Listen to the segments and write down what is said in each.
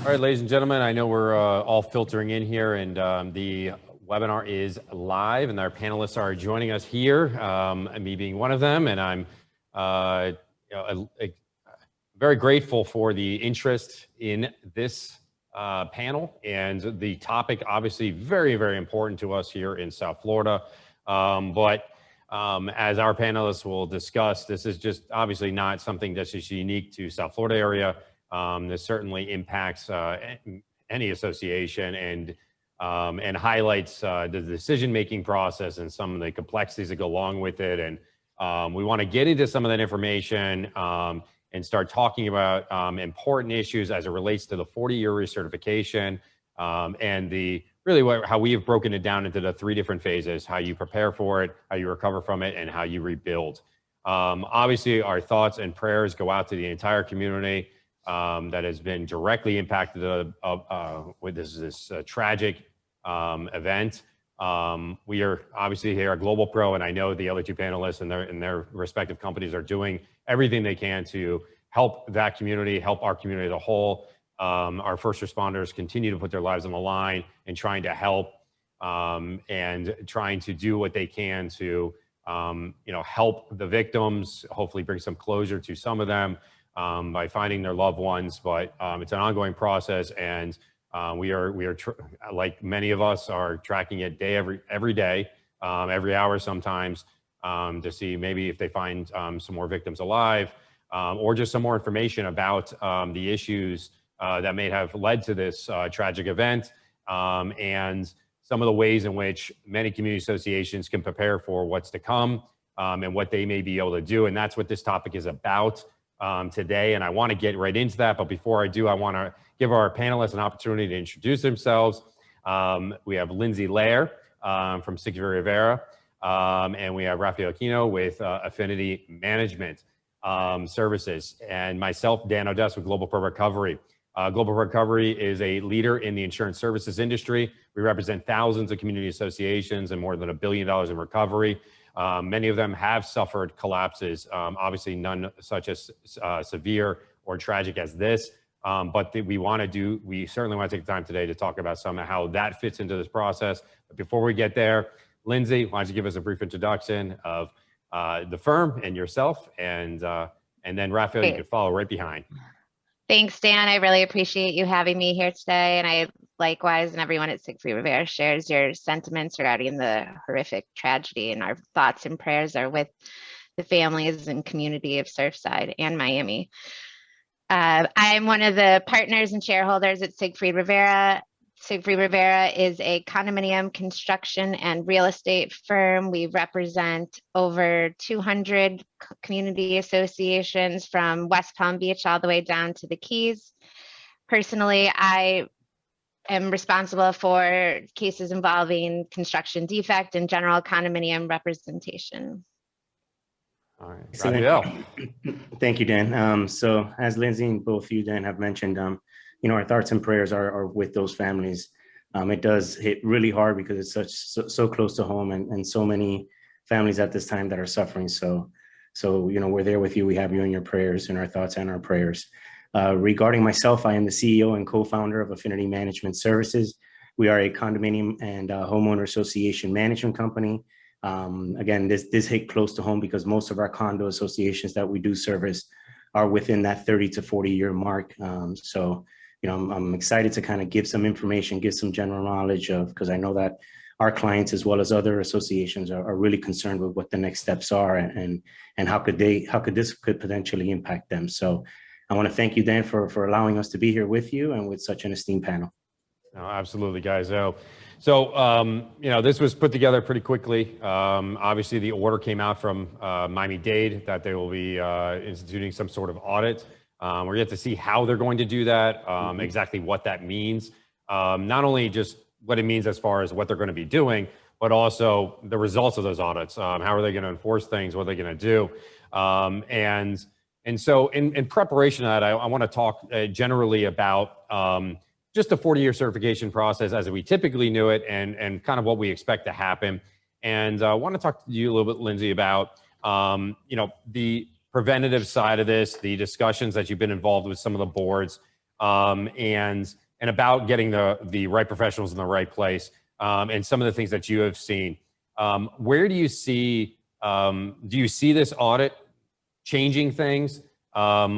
All right, ladies and gentlemen, I know we're all filtering in here, and the webinar is live, and our panelists are joining us here, me being one of them, and I'm very grateful for the interest in this panel, and the topic obviously very, very important to us here in South Florida. As our panelists will discuss, this is just obviously not something that's just unique to South Florida area. This certainly impacts any association and highlights the decision-making process and some of the complexities that go along with it. And we want to get into some of that information and start talking about important issues as it relates to the 40-year recertification and how we have broken it down into the 3 different phases: how you prepare for it, how you recover from it, and how you rebuild. Obviously, our thoughts and prayers go out to the entire community that has been directly impacted with this tragic event. We are obviously here at GlobalPro, and I know the other 2 panelists and their respective companies are doing everything they can to help that community, help our community as a whole. Our first responders continue to put their lives on the line and trying to help and trying to do what they can to help the victims, hopefully bring some closure to some of them by finding their loved ones. But it's an ongoing process, and we are like many of us are tracking it every day, every hour sometimes, to see maybe if they find some more victims alive, or just some more information about the issues that may have led to this tragic event, and some of the ways in which many community associations can prepare for what's to come, and what they may be able to do. And that's what this topic is about today. And I want to get right into that. But before I do, I want to give our panelists an opportunity to introduce themselves. We have Lindsey Lehr from Siegfried Rivera, and we have Rafael Aquino with Affinity Management Services, and myself, Dan Odess, with GlobalPro Recovery. GlobalPro Recovery is a leader in the insurance services industry. We represent thousands of community associations and more than $1 billion in recovery. Many of them have suffered collapses, obviously none such as severe or tragic as this, but we certainly want to take the time today to talk about some of how that fits into this process. But before we get there, Lindsey, why don't you give us a brief introduction of the firm and yourself, and then Rafael, you can follow right behind. Thanks, Dan. I really appreciate you having me here today. And I likewise, and everyone at Siegfried Rivera shares your sentiments regarding the horrific tragedy, and our thoughts and prayers are with the families and community of Surfside and Miami. I'm one of the partners and shareholders at Siegfried Rivera. Siegfried Rivera is a condominium construction and real estate firm. We represent over 200 community associations from West Palm Beach all the way down to the Keys. Personally, I am responsible for cases involving construction defect and general condominium representation. All right, Rafael. Thank you, Dan. So as Lindsey and both you, Dan, have mentioned, our thoughts and prayers are with those families. It does hit really hard because it's so close to home, and so many families at this time that are suffering. So we're there with you. We have you in your prayers, and our thoughts and our prayers. Regarding myself, I am the CEO and co-founder of Affinity Management Services. We are a condominium and homeowner association management company. Again, this hit close to home because most of our condo associations that we do service are within that 30 to 40 year mark. I'm excited to kind of give some information, give some general knowledge of, because I know that our clients, as well as other associations, are really concerned with what the next steps are, and how could this potentially impact them. So I want to thank you, Dan, for allowing us to be here with you and with such an esteemed panel. No, absolutely, guys. This was put together pretty quickly. Obviously, the order came out from Miami-Dade that they will be instituting some sort of audit. We're yet to see how they're going to do that, exactly what that means. Not only just what it means as far as what they're going to be doing, but also the results of those audits. How are they going to enforce things? What are they going to do? And so in preparation of that, I want to talk generally about just the 40-year certification process as we typically knew it, and kind of what we expect to happen. And I want to talk to you a little bit, Lindsey, about the preventative side of this, the discussions that you've been involved with some of the boards, and about getting the right professionals in the right place, and some of the things that you have seen. Where do you see this audit changing things? Do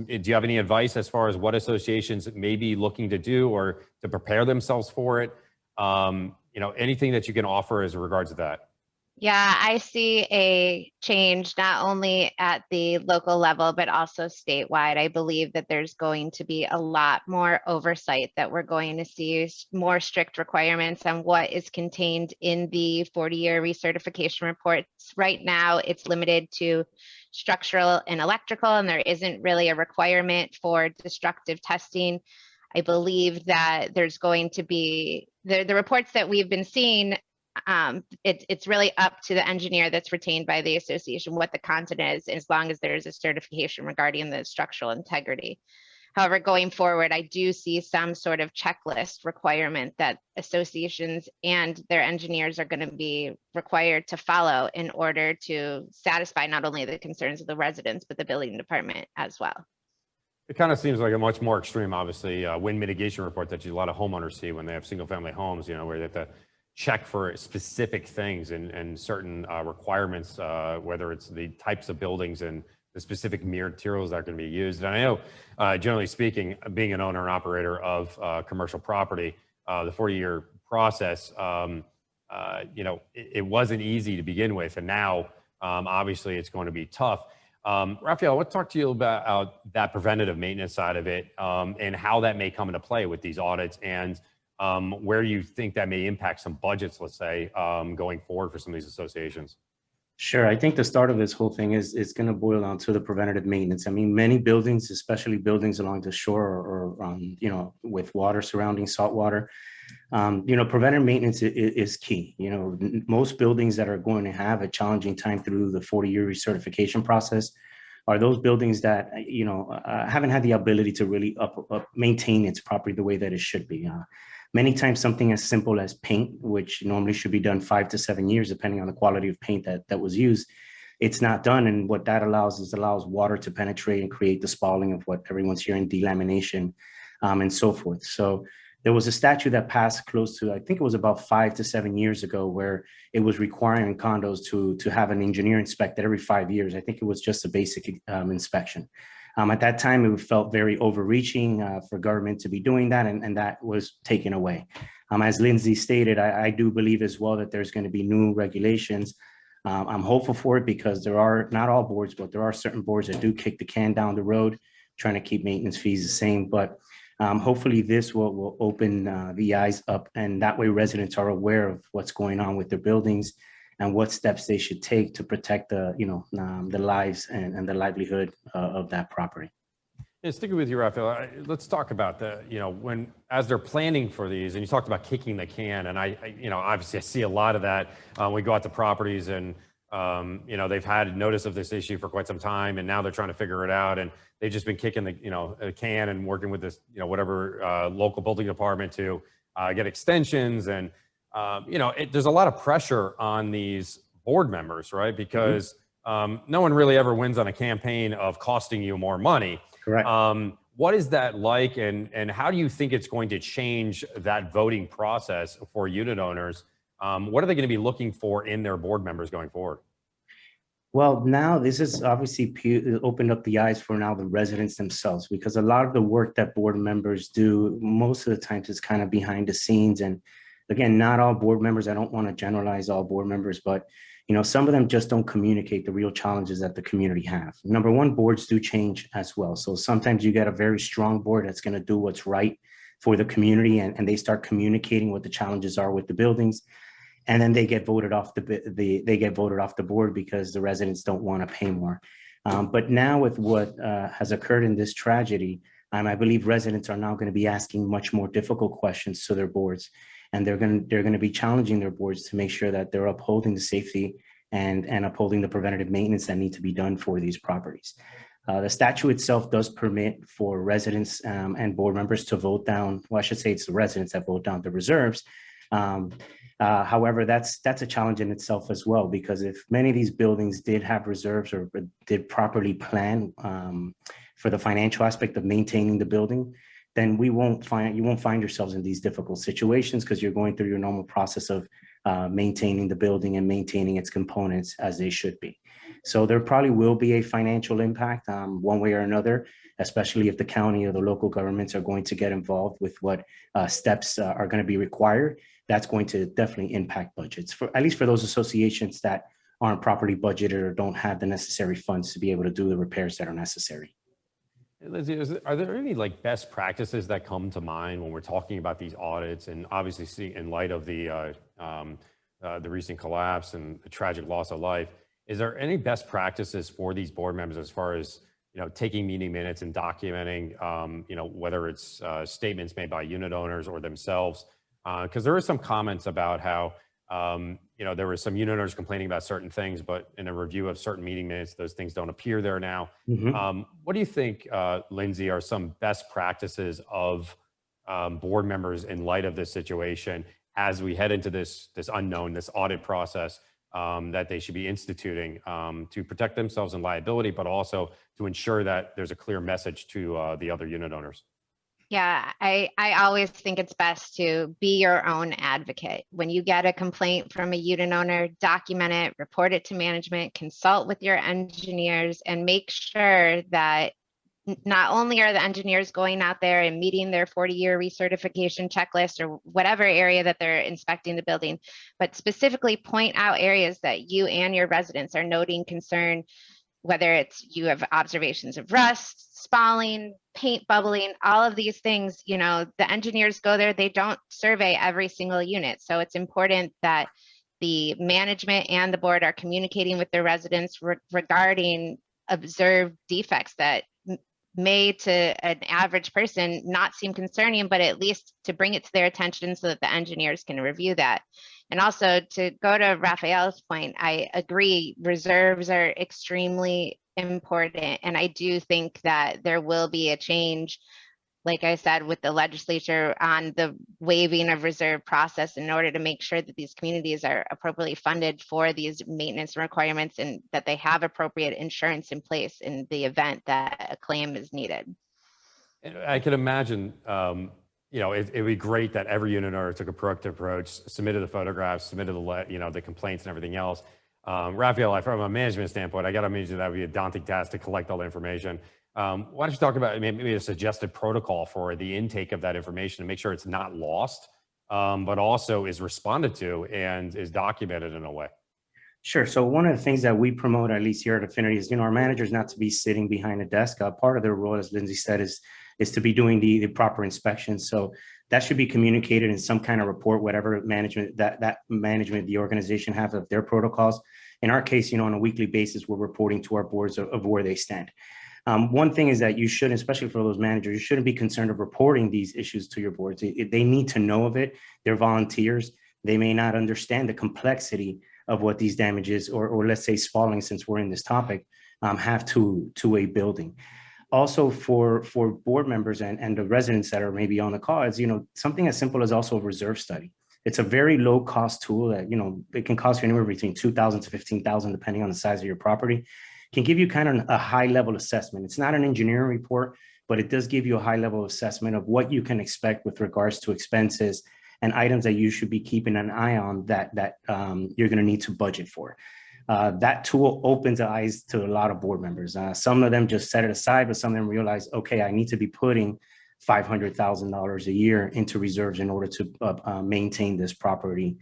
you have any advice as far as what associations may be looking to do or to prepare themselves for it? Anything that you can offer as regards to that? Yeah, I see a change not only at the local level, but also statewide. I believe that there's going to be a lot more oversight, that we're going to see more strict requirements on what is contained in the 40-year recertification reports. Right now, it's limited to structural and electrical, and there isn't really a requirement for destructive testing. I believe that there's going to be, the reports that we've been seeing, it's really up to the engineer that's retained by the association what the content is, as long as there's a certification regarding the structural integrity. However, going forward, I do see some sort of checklist requirement that associations and their engineers are going to be required to follow in order to satisfy not only the concerns of the residents, but the building department as well. It kind of seems like a much more extreme, obviously, wind mitigation report that a lot of homeowners see when they have single family homes, where they have to check for specific things and certain requirements, whether it's the types of buildings and the specific materials that are going to be used. And I know, generally speaking, being an owner and operator of commercial property, the 40-year process, it wasn't easy to begin with. And now, obviously, it's going to be tough. Rafael, I want to talk to you about that preventative maintenance side of it, and how that may come into play with these audits, and where you think that may impact some budgets, let's say, going forward for some of these associations. Sure. I think the start of this whole thing is going to boil down to the preventative maintenance. I mean, many buildings, especially buildings along the shore or with water surrounding salt water, preventative maintenance is key. Most buildings that are going to have a challenging time through the 40-year recertification process are those buildings that, haven't had the ability to really maintain its property the way that it should be. Many times something as simple as paint, which normally should be done 5 to 7 years, depending on the quality of paint that was used, it's not done. And what that allows water to penetrate and create the spalling of what everyone's hearing, delamination, and so forth. So there was a statute that passed close to, I think it was about 5 to 7 years ago, where it was requiring condos to have an engineer inspected every 5 years. I think it was just a basic inspection. At that time, it felt very overreaching for government to be doing that, and that was taken away. As Lindsey stated, I do believe as well that there's going to be new regulations. I'm hopeful for it because there are, not all boards, but there are certain boards that do kick the can down the road, trying to keep maintenance fees the same. But hopefully this will open the eyes up, and that way residents are aware of what's going on with their buildings and what steps they should take to protect the lives and the livelihood of that property. Yeah, sticking with you, Rafael, let's talk about as they're planning for these, and you talked about kicking the can, and obviously I see a lot of that. We go out to properties and, they've had notice of this issue for quite some time, and now they're trying to figure it out, and they've just been kicking the can and working with this, whatever local building department to get extensions. And, there's a lot of pressure on these board members, right? Because no one really ever wins on a campaign of costing you more money. Correct. What is that like, and how do you think it's going to change that voting process for unit owners? What are they going to be looking for in their board members going forward? Well, now this has obviously opened up the eyes for now the residents themselves, because a lot of the work that board members do, most of the times is kind of behind the scenes. And again, not all board members, I don't want to generalize all board members, but some of them just don't communicate the real challenges that the community have. Number one, boards do change as well. So sometimes you get a very strong board that's going to do what's right for the community, and they start communicating what the challenges are with the buildings. And then they get voted off the board because the residents don't want to pay more. But now with what has occurred in this tragedy, I believe residents are now going to be asking much more difficult questions to their boards, and they're going to be challenging their boards to make sure that they're upholding the safety and upholding the preventative maintenance that need to be done for these properties. The statute itself does permit for residents and board members to vote down. Well, I should say it's the residents that vote down the reserves. However, that's a challenge in itself as well, because if many of these buildings did have reserves or did properly plan for the financial aspect of maintaining the building, then you won't find yourselves in these difficult situations because you're going through your normal process of maintaining the building and maintaining its components as they should be. So there probably will be a financial impact one way or another, especially if the county or the local governments are going to get involved with what steps are going to be required. That's going to definitely impact budgets, at least for those associations that aren't properly budgeted or don't have the necessary funds to be able to do the repairs that are necessary. Lindsey, are there any like best practices that come to mind when we're talking about these audits, and obviously in light of the recent collapse and the tragic loss of life? Is there any best practices for these board members as far as taking meeting minutes and documenting, whether it's statements made by unit owners or themselves? Because there were some comments about how there were some unit owners complaining about certain things, but in a review of certain meeting minutes, those things don't appear there now. Mm-hmm. What do you think, Lindsey, are some best practices of board members in light of this situation as we head into this unknown, this audit process that they should be instituting to protect themselves in liability, but also to ensure that there's a clear message to the other unit owners? Yeah, I always think it's best to be your own advocate. When you get a complaint from a unit owner, document it, report it to management, consult with your engineers, and make sure that not only are the engineers going out there and meeting their 40-year recertification checklist or whatever area that they're inspecting the building, but specifically point out areas that you and your residents are noting concern, whether it's you have observations of rust, spalling, paint bubbling, all of these things. The engineers go there, they don't survey every single unit. So it's important that the management and the board are communicating with their residents regarding observed defects that may to an average person not seem concerning, but at least to bring it to their attention so that the engineers can review that. And also, to go to Rafael's point, I agree, reserves are extremely important. And I do think that there will be a change, like I said, with the legislature on the waiving of reserve process in order to make sure that these communities are appropriately funded for these maintenance requirements and that they have appropriate insurance in place in the event that a claim is needed. And I can imagine, it'd be great that every unit owner took a proactive approach, submitted the photographs, submitted the complaints and everything else. Rafael, from a management standpoint, I got to imagine that would be a daunting task to collect all the information. Why don't you talk about maybe a suggested protocol for the intake of that information to make sure it's not lost, but also is responded to and is documented in a way? Sure. So one of the things that we promote, at least here at Affinity, is our managers not to be sitting behind a desk. Part of their role, as Lindsey said, is to be doing the proper inspections. So that should be communicated in some kind of report, whatever management that management, the organization have of their protocols. In our case, on a weekly basis, we're reporting to our boards of where they stand. One thing is that you should, especially for those managers, you shouldn't be concerned of reporting these issues to your boards. They need to know of it. They're volunteers. They may not understand the complexity of what these damages, or let's say spalling, since we're in this topic, have to a building. Also, for board members and the residents that are maybe on the call, is something as simple as also a reserve study. It's a very low cost tool that it can cost you anywhere between $2,000 to $15,000 depending on the size of your property. Can give you kind of a high level assessment. It's not an engineering report, but it does give you a high level assessment of what you can expect with regards to expenses and items that you should be keeping an eye on that you're going to need to budget for. That tool opens the eyes to a lot of board members. Some of them just set it aside, but some of them realize, okay, I need to be putting $500,000 a year into reserves in order to maintain this property.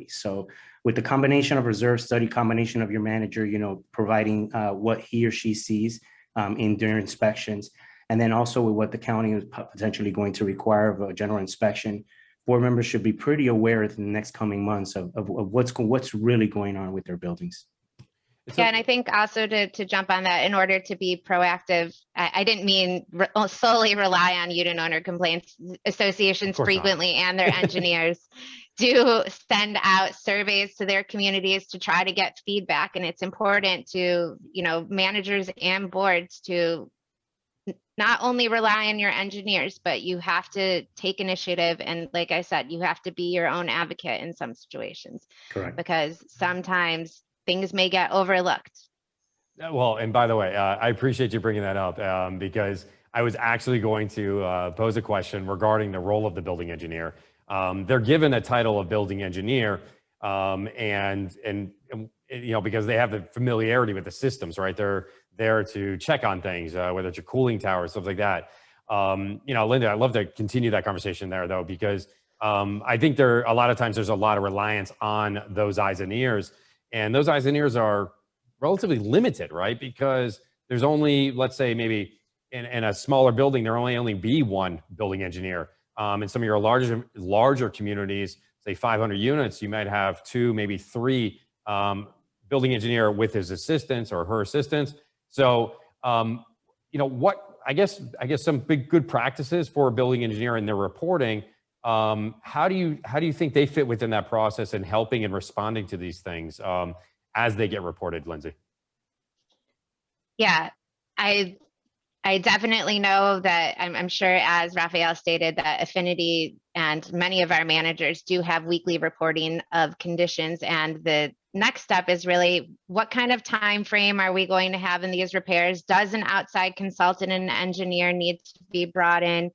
So with the combination of reserve study, combination of your manager, providing what he or she sees in their inspections, and then also with what the county is potentially going to require of a general inspection, board members should be pretty aware in the next coming months of what's really going on with their buildings. Yeah, and I think also to jump on that, in order to be proactive, I didn't mean solely rely on unit owner complaints. Associations frequently and their engineers do send out surveys to their communities to try to get feedback. And it's important to, managers and boards to not only rely on your engineers, but you have to take initiative. And like I said, you have to be your own advocate in some situations. Correct. Because sometimes things may get overlooked. Well, and by the way, I appreciate you bringing that up because I was actually going to pose a question regarding the role of the building engineer. They're given a title of building engineer, and you know, because they have the familiarity with the systems, right? They're there to check on things, whether it's a cooling tower, stuff like that. You know, Linda, I'd love to continue that conversation there though, because I think a lot of times there's a lot of reliance on those eyes and ears, and those eyes and ears are relatively limited, right? Because there's only, let's say maybe in a smaller building, there only be one building engineer. In some of your larger communities, say 500 units, you might have 2, maybe 3 building engineer with his assistants or her assistants. So, you know, I guess some big good practices for a building engineer in their reporting. How do you think they fit within that process and helping and responding to these things as they get reported, Lindsey? Yeah, I definitely know that I'm sure, as Rafael stated, that Affinity and many of our managers do have weekly reporting of conditions. And the next step is really, what kind of time frame are we going to have in these repairs? Does an outside consultant and engineer need to be brought in?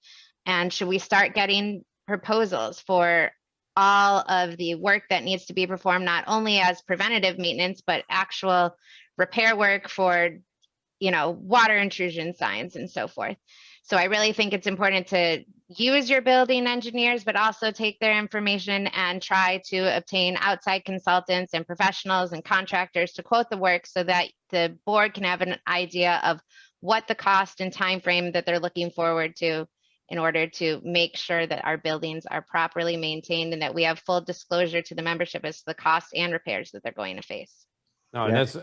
And should we start getting proposals for all of the work that needs to be performed, not only as preventative maintenance, but actual repair work for, you know, water intrusion signs and so forth. So I really think it's important to use your building engineers, but also take their information and try to obtain outside consultants and professionals and contractors to quote the work, so that the board can have an idea of what the cost and time frame that they're looking forward to, in order to make sure that our buildings are properly maintained and that we have full disclosure to the membership as to the costs and repairs that they're going to face. No, and that's,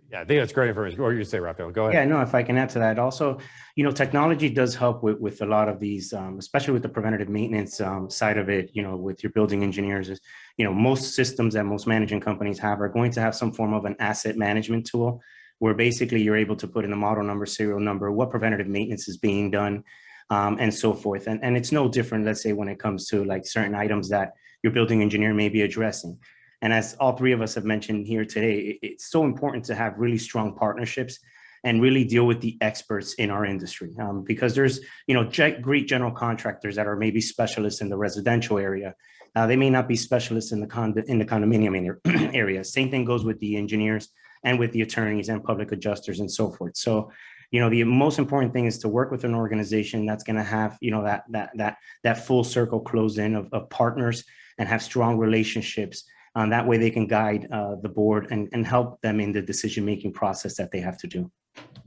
yeah, I think that's great information. Or you say, Rafael, go ahead. Yeah, no, if I can add to that. Also, you know, technology does help with a lot of these, especially with the preventative maintenance side of it, you know, with your building engineers. Is, you know, most systems that most managing companies have are going to have some form of an asset management tool, where basically you're able to put in the model number, serial number, what preventative maintenance is being done, and so forth. And it's no different, let's say, when it comes to like certain items that your building engineer may be addressing. And as all 3 of us have mentioned here today, it's so important to have really strong partnerships and really deal with the experts in our industry, because there's, you know, great general contractors that are maybe specialists in the residential area. They may not be specialists in the condominium area. Same thing goes with the engineers and with the attorneys and public adjusters and so forth. So, you know, the most important thing is to work with an organization that's going to have, you know, that full circle close in of partners, and have strong relationships. That way they can guide the board and help them in the decision-making process that they have to do.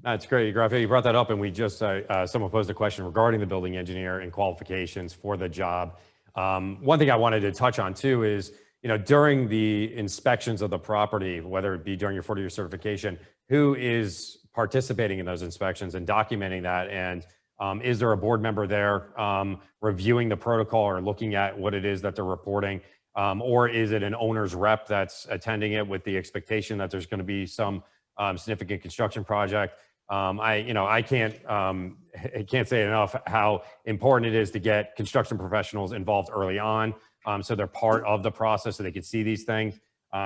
That's great, Rafael. You brought that up, and we just, someone posed a question regarding the building engineer and qualifications for the job. One thing I wanted to touch on too is, you know, during the inspections of the property, whether it be during your 40-year certification, who is participating in those inspections and documenting that? And is there a board member there reviewing the protocol or looking at what it is that they're reporting? Or is it an owner's rep that's attending it with the expectation that there's going to be some significant construction project? I can't say enough how important it is to get construction professionals involved early on, so they're part of the process, so they can see these things,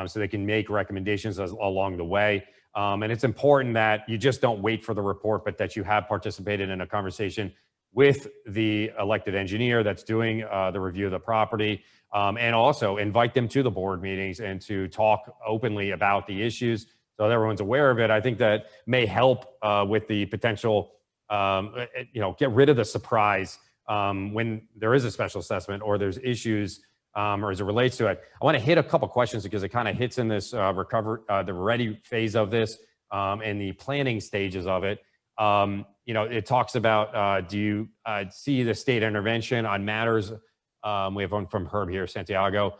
so they can make recommendations along the way. And it's important that you just don't wait for the report, but that you have participated in a conversation with the elected engineer that's doing the review of the property, and also invite them to the board meetings and to talk openly about the issues so that everyone's aware of it. I think that may help with the potential, get rid of the surprise when there is a special assessment or there's issues or as it relates to it. I want to hit a couple questions because it kind of hits in this the ready phase of this and the planning stages of it. It talks about, do you see the state intervention on matters? We have one from Herb here, Santiago.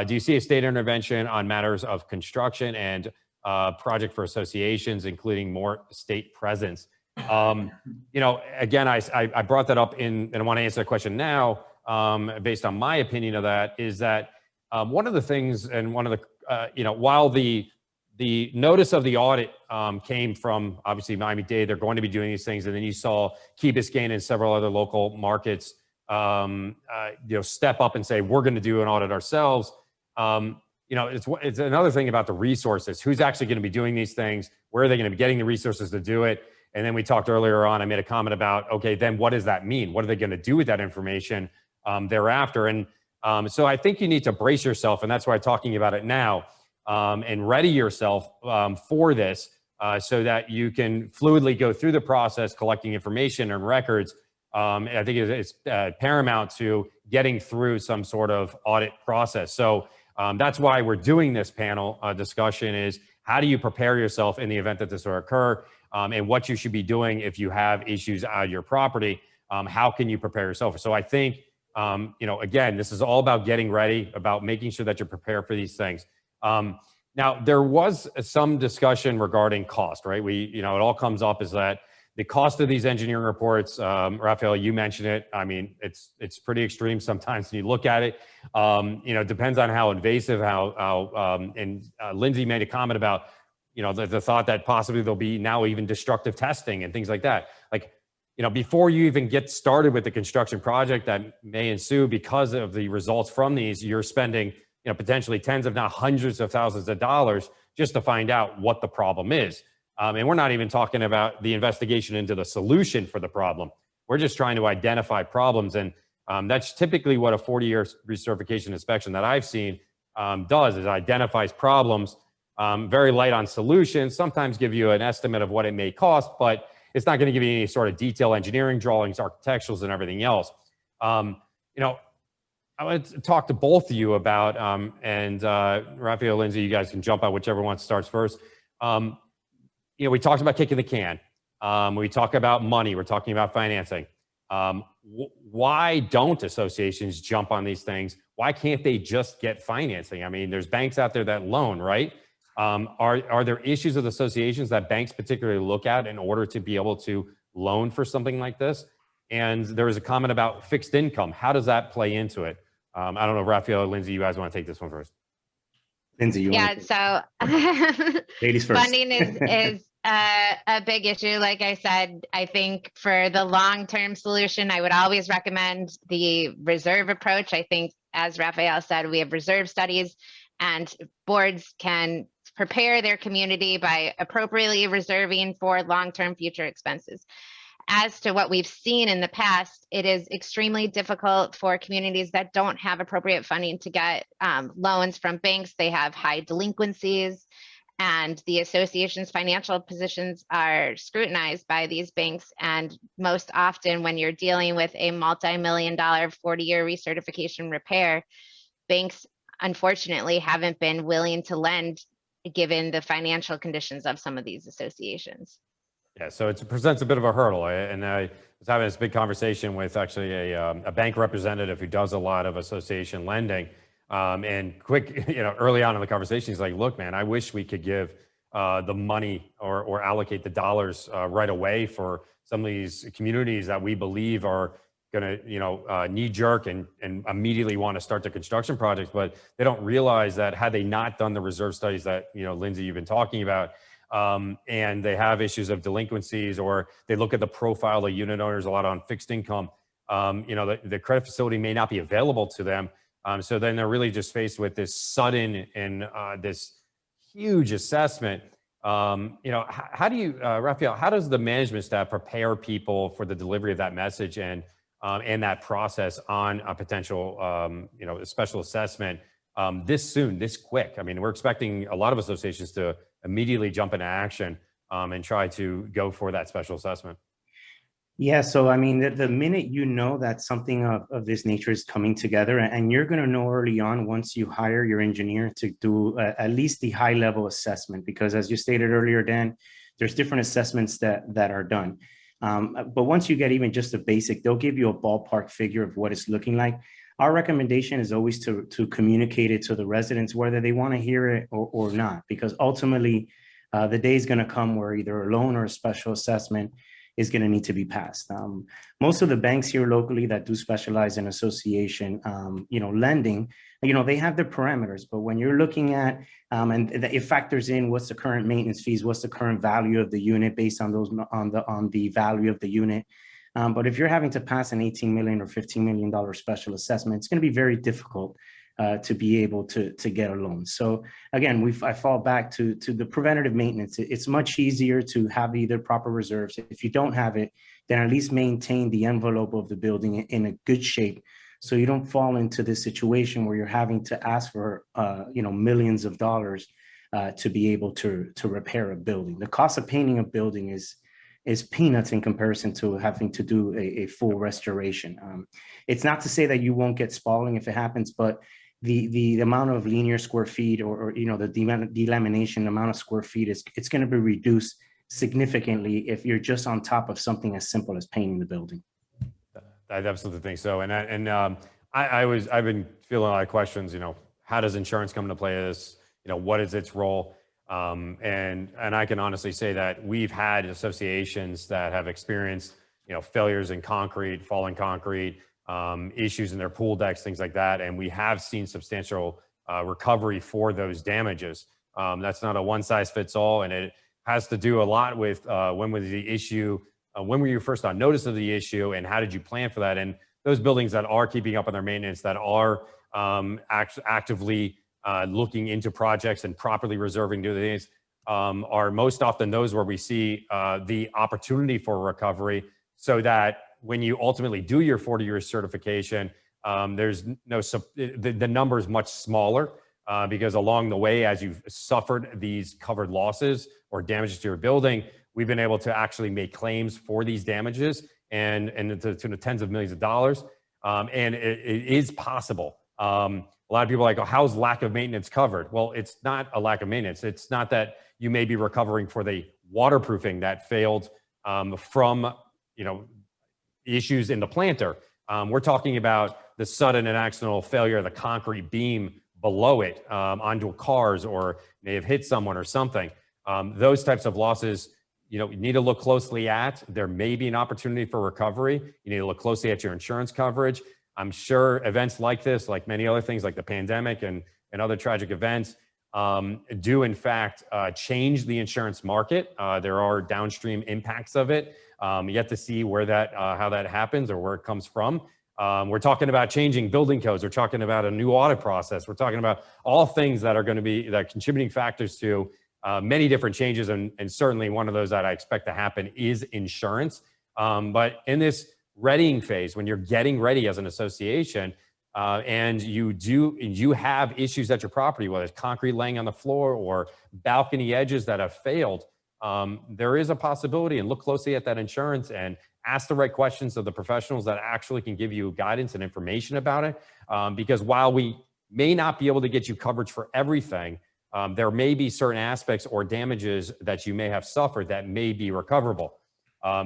Do you see a state intervention on matters of construction and project for associations, including more state presence? Again, I brought that up and I want to answer that question now, based on my opinion of that, is that one of the things, and one of the, while the notice of the audit came from obviously Miami-Dade, they're going to be doing these things, and then you saw Key Biscayne and several other local markets, step up and say we're going to do an audit ourselves. it's another thing about the resources. Who's actually going to be doing these things? Where are they going to be getting the resources to do it? And then we talked earlier on, I made a comment about, okay, then what does that mean? What are they going to do with that information thereafter? And so I think you need to brace yourself, and that's why I'm talking about it now, and ready yourself for this so that you can fluidly go through the process, collecting information and records. I think it's paramount to getting through some sort of audit process. So that's why we're doing this panel discussion is how do you prepare yourself in the event that this will occur, and what you should be doing if you have issues on your property. How can you prepare yourself? So I think, again, this is all about getting ready, about making sure that you're prepared for these things. Now, there was some discussion regarding cost, right? It all comes up is that the cost of these engineering reports, Rafael, you mentioned it. I mean, it's pretty extreme sometimes when you look at it. It depends on how invasive, and Lindsey made a comment about, the thought that possibly there'll be now even destructive testing and things like that. Like, before you even get started with the construction project that may ensue because of the results from these, you're spending, potentially tens, if not hundreds of thousands of dollars just to find out what the problem is. And we're not even talking about the investigation into the solution for the problem. We're just trying to identify problems. And that's typically what a 40-year recertification inspection that I've seen does, is identifies problems, very light on solutions, sometimes give you an estimate of what it may cost, but it's not going to give you any sort of detailed engineering drawings, architecturals, and everything else. I want to talk to both of you about, and Rafael, Lindsey, you guys can jump on whichever one starts first. We talked about kicking the can. We talk about money. We're talking about financing. Why don't associations jump on these things? Why can't they just get financing? I mean, there's banks out there that loan, right? Are there issues with associations that banks particularly look at in order to be able to loan for something like this? And there was a comment about fixed income. How does that play into it? I don't know, Rafael or Lindsey, you guys want to take this one first? Lindsey, you want to so ladies first. Funding is a big issue. Like I said, I think for the long-term solution, I would always recommend the reserve approach. I think, as Rafael said, we have reserve studies, and boards can prepare their community by appropriately reserving for long-term future expenses. As to what we've seen in the past, it is extremely difficult for communities that don't have appropriate funding to get loans from banks. They have high delinquencies, and the association's financial positions are scrutinized by these banks. And most often when you're dealing with a multi-million-dollar 40-year recertification repair, banks unfortunately haven't been willing to lend given the financial conditions of some of these associations. Yeah, so it presents a bit of a hurdle. And I was having this big conversation with actually a bank representative who does a lot of association lending. And early on in the conversation, he's like, look, man, I wish we could give the money or allocate the dollars right away for some of these communities that we believe are going to, knee jerk and immediately want to start the construction projects. But they don't realize that had they not done the reserve studies that, Lindsey, you've been talking about, and they have issues of delinquencies, or they look at the profile of unit owners a lot on fixed income, the credit facility may not be available to them. So then they're really just faced with this sudden and this huge assessment. How do you, Rafael, how does the management staff prepare people for the delivery of that message and that process on a potential, special assessment this soon, this quick? I mean, we're expecting a lot of associations to immediately jump into action and try to go for that special assessment. Yeah, so I mean, the minute that something of this nature is coming together, and you're going to know early on once you hire your engineer to do at least the high level assessment, because as you stated earlier, Dan, there's different assessments that are done. But once you get even just the basic, they'll give you a ballpark figure of what it's looking like. Our recommendation is always to communicate it to the residents, whether they want to hear it or not, because ultimately the day is going to come where either a loan or a special assessment is going to need to be passed. Most of the banks here locally that do specialize in association, lending, they have their parameters, but when you're looking at, and it factors in what's the current maintenance fees, what's the current value of the unit based on those, on the value of the unit. But if you're having to pass an $18 million or $15 million special assessment, it's going to be very difficult to be able to get a loan. So again, I fall back to the preventative maintenance. It's much easier to have either proper reserves. If you don't have it, then at least maintain the envelope of the building in a good shape, so you don't fall into this situation where you're having to ask for millions of dollars to be able to repair a building. The cost of painting a building is peanuts in comparison to having to do a full restoration. It's not to say that you won't get spalling if it happens, but the amount of linear square feet or the delamination amount of square feet it's going to be reduced significantly if you're just on top of something as simple as painting the building. I absolutely think so. I've been feeling a lot of questions, how does insurance come into play this? What is its role? And I can honestly say that we've had associations that have experienced, failures in concrete, falling concrete, issues in their pool decks, things like that. And we have seen substantial recovery for those damages. That's not a one size fits all. And it has to do a lot with when was the issue, when were you first on notice of the issue, and how did you plan for that? And those buildings that are keeping up on their maintenance, that are actively looking into projects and properly reserving to things, are most often those where we see the opportunity for recovery, so that when you ultimately do your 40-year certification, there's the number is much smaller because along the way, as you've suffered these covered losses or damages to your building, we've been able to actually make claims for these damages and to the tens of millions of dollars. And it is possible. A lot of people are like, oh, how's lack of maintenance covered? Well, it's not a lack of maintenance. It's not that you may be recovering for the waterproofing that failed from, issues in the planter. We're talking about the sudden and accidental failure of the concrete beam below it onto cars, or may have hit someone or something. Those types of losses, you need to look closely at. There may be an opportunity for recovery. You need to look closely at your insurance coverage. I'm sure events like this, like many other things like the pandemic and other tragic events, do in fact change the insurance market. There are downstream impacts of it. Yet to see where how that happens or where it comes from. We're talking about changing building codes. We're talking about a new audit process. We're talking about all things that are going to be contributing factors to many different changes. And certainly one of those that I expect to happen is insurance. But in this readying phase, when you're getting ready as an association, and you have issues at your property, whether it's concrete laying on the floor or balcony edges that have failed, there is a possibility, and look closely at that insurance and ask the right questions of the professionals that actually can give you guidance and information about it. Because while we may not be able to get you coverage for everything, there may be certain aspects or damages that you may have suffered that may be recoverable.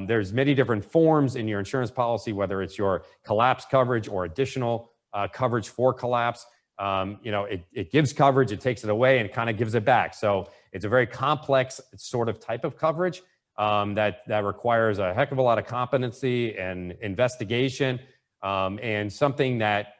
There's many different forms in your insurance policy, whether it's your collapse coverage or additional coverage for collapse. It gives coverage, it takes it away, and it kind of gives it back. So it's a very complex sort of type of coverage that requires a heck of a lot of competency and investigation, and something that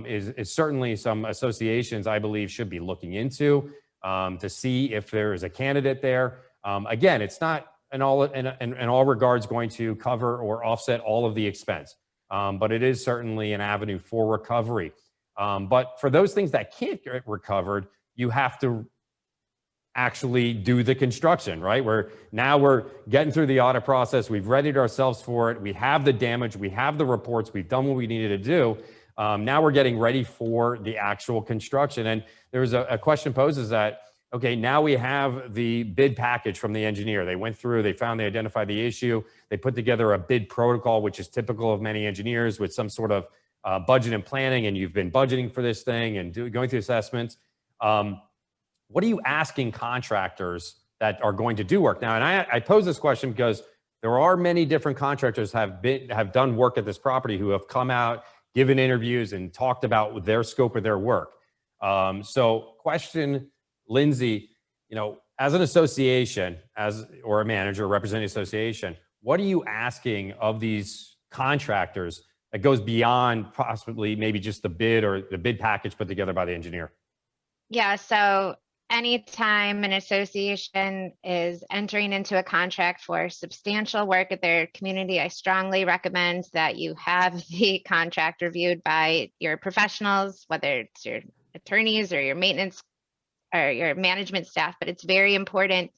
is certainly some associations, I believe, should be looking into to see if there is a candidate there. Again, it's not in all regards going to cover or offset all of the expense, but it is certainly an avenue for recovery. But for those things that can't get recovered, you have to actually do the construction, right? We're getting through the audit process. We've readied ourselves for it. We have the damage. We have the reports. We've done what we needed to do. Now we're getting ready for the actual construction. And there's a question poses that, okay, now we have the bid package from the engineer. They went through, they identified the issue. They put together a bid protocol, which is typical of many engineers, with some sort of budget and planning, and you've been budgeting for this thing and going through assessments. What are you asking contractors that are going to do work now? And I pose this question because there are many different contractors have done work at this property who have come out, given interviews, and talked about their scope of their work. So question, Lindsey, as an association, or a manager representing an association, what are you asking of these contractors that goes beyond possibly maybe just the bid or the bid package put together by the engineer? Yeah, so anytime an association is entering into a contract for substantial work at their community, I strongly recommend that you have the contract reviewed by your professionals, whether it's your attorneys or your maintenance or your management staff. But it's very important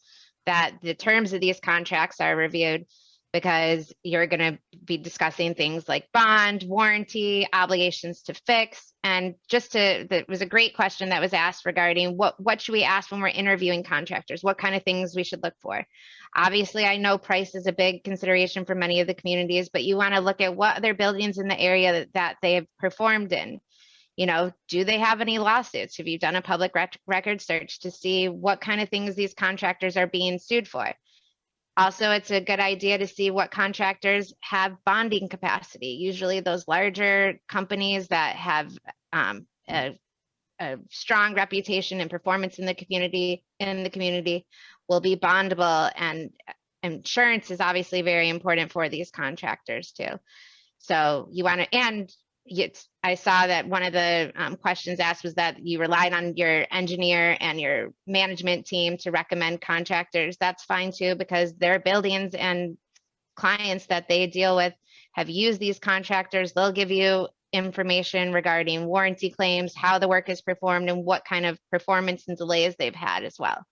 that the terms of these contracts are reviewed, because you're going to be discussing things like bond, warranty, obligations to fix. And that was a great question that was asked regarding what should we ask when we're interviewing contractors? What kind of things we should look for? Obviously, I know price is a big consideration for many of the communities, but you want to look at what other buildings in the area that they have performed in. You know, do they have any lawsuits? Have you done a public record search to see what kind of things these contractors are being sued for? Also, it's a good idea to see what contractors have bonding capacity. Usually those larger companies that have a strong reputation and performance in the community will be bondable, and insurance is obviously very important for these contractors too. So you want to, and I saw that one of the questions asked was that you relied on your engineer and your management team to recommend contractors. That's fine too, because their buildings and clients that they deal with have used these contractors. They'll give you information regarding warranty claims, how the work is performed, and what kind of performance and delays they've had as well.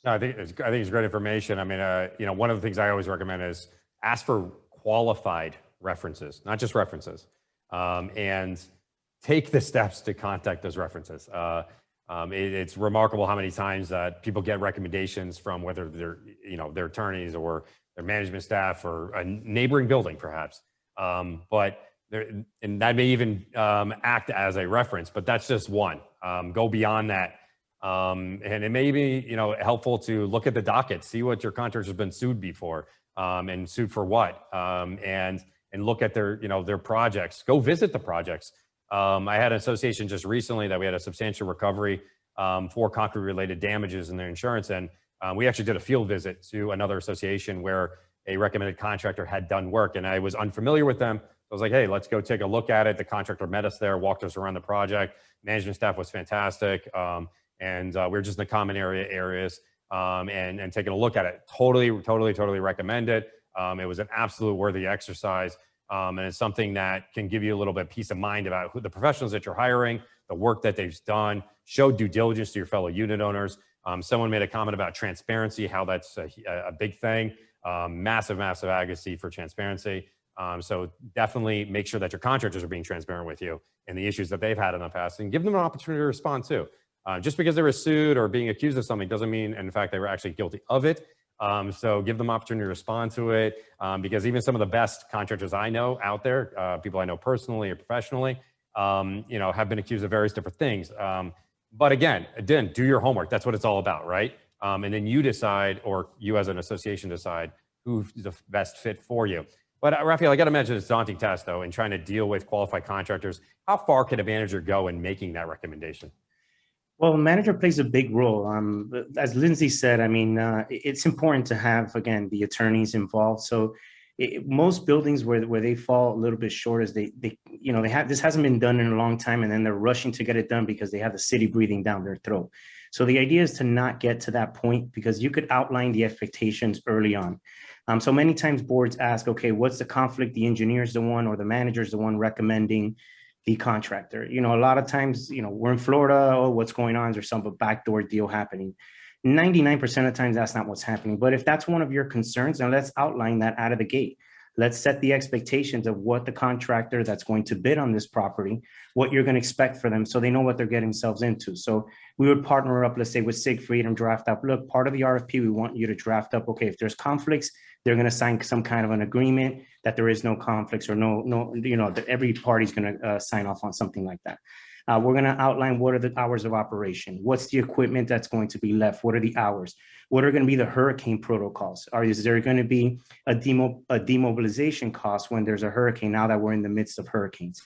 No, I think it's great information. I mean, you know, one of the things I always recommend is ask for qualified references, not just references. And take the steps to contact those references. It's remarkable how many times that people get recommendations from whether they're, you know, their attorneys or their management staff or a neighboring building, perhaps. And that may even act as a reference, but that's just one. Go beyond that. And it may be, you know, helpful to look at the docket, see what your contractor has been sued before, and sued for what, and look at their, you know, their projects. Go visit the projects. I had an association just recently that we had a substantial recovery for concrete-related damages in their insurance, and we actually did a field visit to another association where a recommended contractor had done work, and I was unfamiliar with them. I was like, hey, let's go take a look at it. The contractor met us there, walked us around the project. Management staff was fantastic, and we were just in the common areas and taking a look at it. Totally recommend it. It was an absolute worthy exercise. And it's something that can give you a little bit of peace of mind about who the professionals that you're hiring, the work that they've done. Show due diligence to your fellow unit owners. Someone made a comment about transparency, how that's a big thing. Massive advocacy for transparency. So definitely make sure that your contractors are being transparent with you and the issues that they've had in the past, and give them an opportunity to respond too. Just because they were sued or being accused of something doesn't mean, in fact, they were actually guilty of it. So give them opportunity to respond to it, because even some of the best contractors I know out there, people I know personally or professionally, you know, have been accused of various different things. But again, do your homework. That's what it's all about, right? And then you decide, or you as an association decide, who's the best fit for you. But Rafael, I got to imagine it's a daunting task though, in trying to deal with qualified contractors. How far can a manager go in making that recommendation? Well, manager plays a big role. As Lindsey said, I mean, it's important to have, again, the attorneys involved. So most buildings where they fall a little bit short is they have, this hasn't been done in a long time, and then they're rushing to get it done because they have the city breathing down their throat. So the idea is to not get to that point, because you could outline the expectations early on. So many times boards ask, okay, what's the conflict? The engineer's the one, or the manager's the one recommending the contractor. You know, a lot of times, you know, we're in Florida, oh, what's going on? Is there some backdoor deal happening? 99% of the times that's not what's happening. But if that's one of your concerns, then let's outline that out of the gate. Let's set the expectations of what the contractor that's going to bid on this property, what you're going to expect for them, so they know what they're getting themselves into. So we would partner up, let's say with Siegfried, and draft up, look, part of the RFP, we want you to draft up, okay, if there's conflicts, they're going to sign some kind of an agreement that there is no conflicts, or no, you know, that every party's going to sign off on something like that. We're going to outline what are the hours of operation, what's the equipment that's going to be left, what are the hours, what are going to be the hurricane protocols, is there going to be a demobilization cost when there's a hurricane, now that we're in the midst of hurricanes.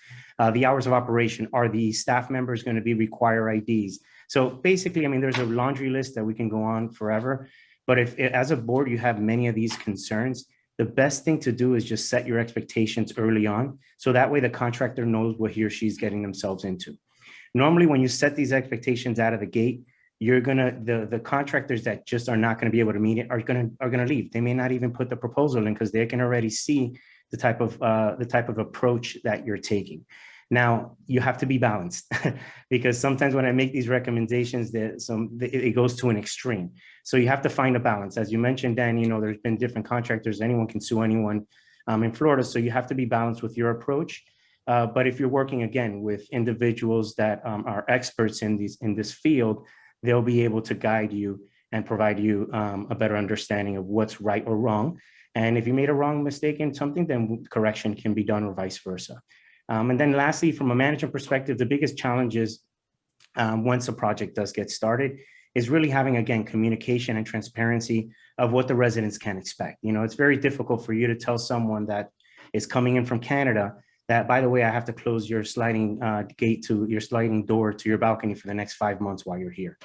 The hours of operation, are the staff members going to be require IDs? So basically, I mean, there's a laundry list that we can go on forever, but if as a board you have many of these concerns, the best thing to do is just set your expectations early on, so that way the contractor knows what he or she's getting themselves into. Normally, when you set these expectations out of the gate, the contractors that just are not going to be able to meet it are going to leave. They may not even put the proposal in because they can already see the type of approach that you're taking. Now, you have to be balanced because sometimes when I make these recommendations, it goes to an extreme. So you have to find a balance. As you mentioned, Dan, you know, there's been different contractors. Anyone can sue anyone in Florida. So you have to be balanced with your approach. But if you're working, again, with individuals that are experts in this field, they'll be able to guide you and provide you a better understanding of what's right or wrong. And if you made a wrong mistake in something, then correction can be done or vice versa. And then lastly, from a management perspective, the biggest challenge is once a project does get started is really having, again, communication and transparency of what the residents can expect. You know, it's very difficult for you to tell someone that is coming in from Canada that, by the way, I have to close your sliding gate to your sliding door to your balcony for the next 5 months while you're here.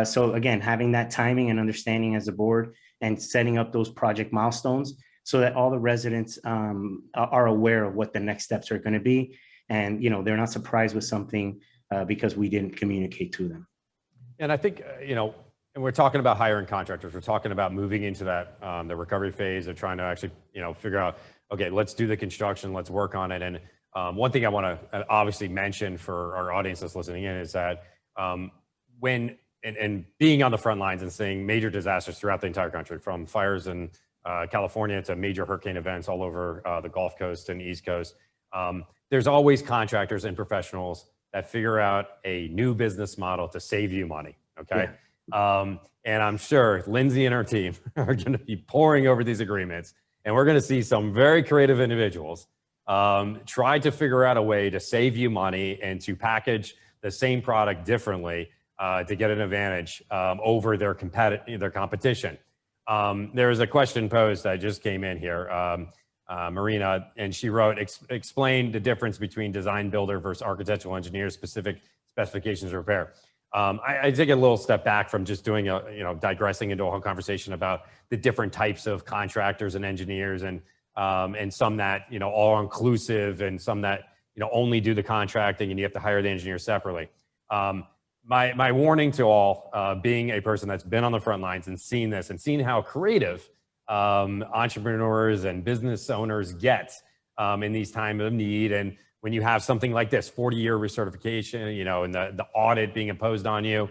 So again, having that timing and understanding as a board and setting up those project milestones so that all the residents are aware of what the next steps are going to be. And, you know, they're not surprised with something because we didn't communicate to them. And I think, you know, and we're talking about hiring contractors. We're talking about moving into that, the recovery phase of trying to actually, you know, figure out, okay, let's do the construction, let's work on it. And one thing I want to obviously mention for our audience that's listening in is that when being on the front lines and seeing major disasters throughout the entire country, from fires in California to major hurricane events all over the Gulf Coast and East Coast, there's always contractors and professionals that figure out a new business model to save you money, okay? Yeah. And I'm sure Lindsey and her team are going to be poring over these agreements, and we're going to see some very creative individuals try to figure out a way to save you money and to package the same product differently to get an advantage over their competition. There was a question posed that just came in here, Marina, and she wrote, explain the difference between design builder versus architectural engineer specific specifications of repair. I take a little step back from just doing digressing into a whole conversation about the different types of contractors and engineers, and some that, you know, all inclusive, and some that, you know, only do the contracting and you have to hire the engineer separately. My warning to all, being a person that's been on the front lines and seen this and seen how creative entrepreneurs and business owners get in these times of need. And when you have something like this 40-year recertification, you know, and the audit being imposed on you,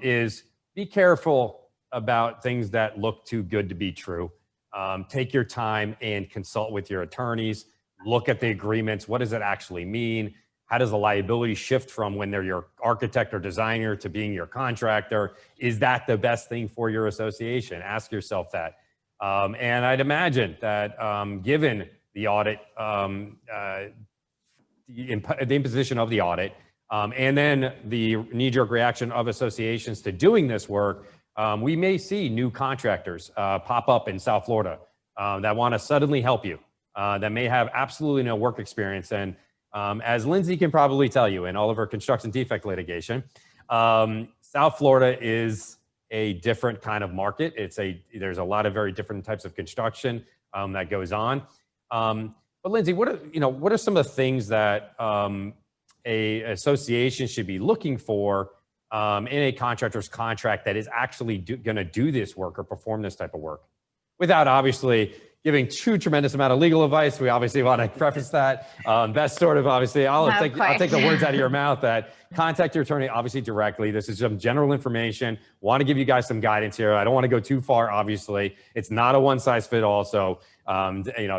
is be careful about things that look too good to be true. Take your time and consult with your attorneys. Look at the agreements. What does it actually mean? How does the liability shift from when they're your architect or designer to being your contractor? Is that the best thing for your association? Ask yourself that. And I'd imagine that given the audit, the imposition of the audit, and then the knee-jerk reaction of associations to doing this work, we may see new contractors pop up in South Florida that want to suddenly help you, that may have absolutely no work experience. And as Lindsey can probably tell you in all of her construction defect litigation, South Florida is a different kind of market. There's a lot of very different types of construction that goes on. But Lindsey, what are some of the things that a association should be looking for in a contractor's contract that is actually going to do this work or perform this type of work, without obviously giving too tremendous amount of legal advice? We obviously want to preface that. Best sort of, obviously, I'll take the words out of your mouth that contact your attorney, obviously, directly. This is some general information. Want to give you guys some guidance here. I don't want to go too far, obviously. It's not a one-size-fits-all. So,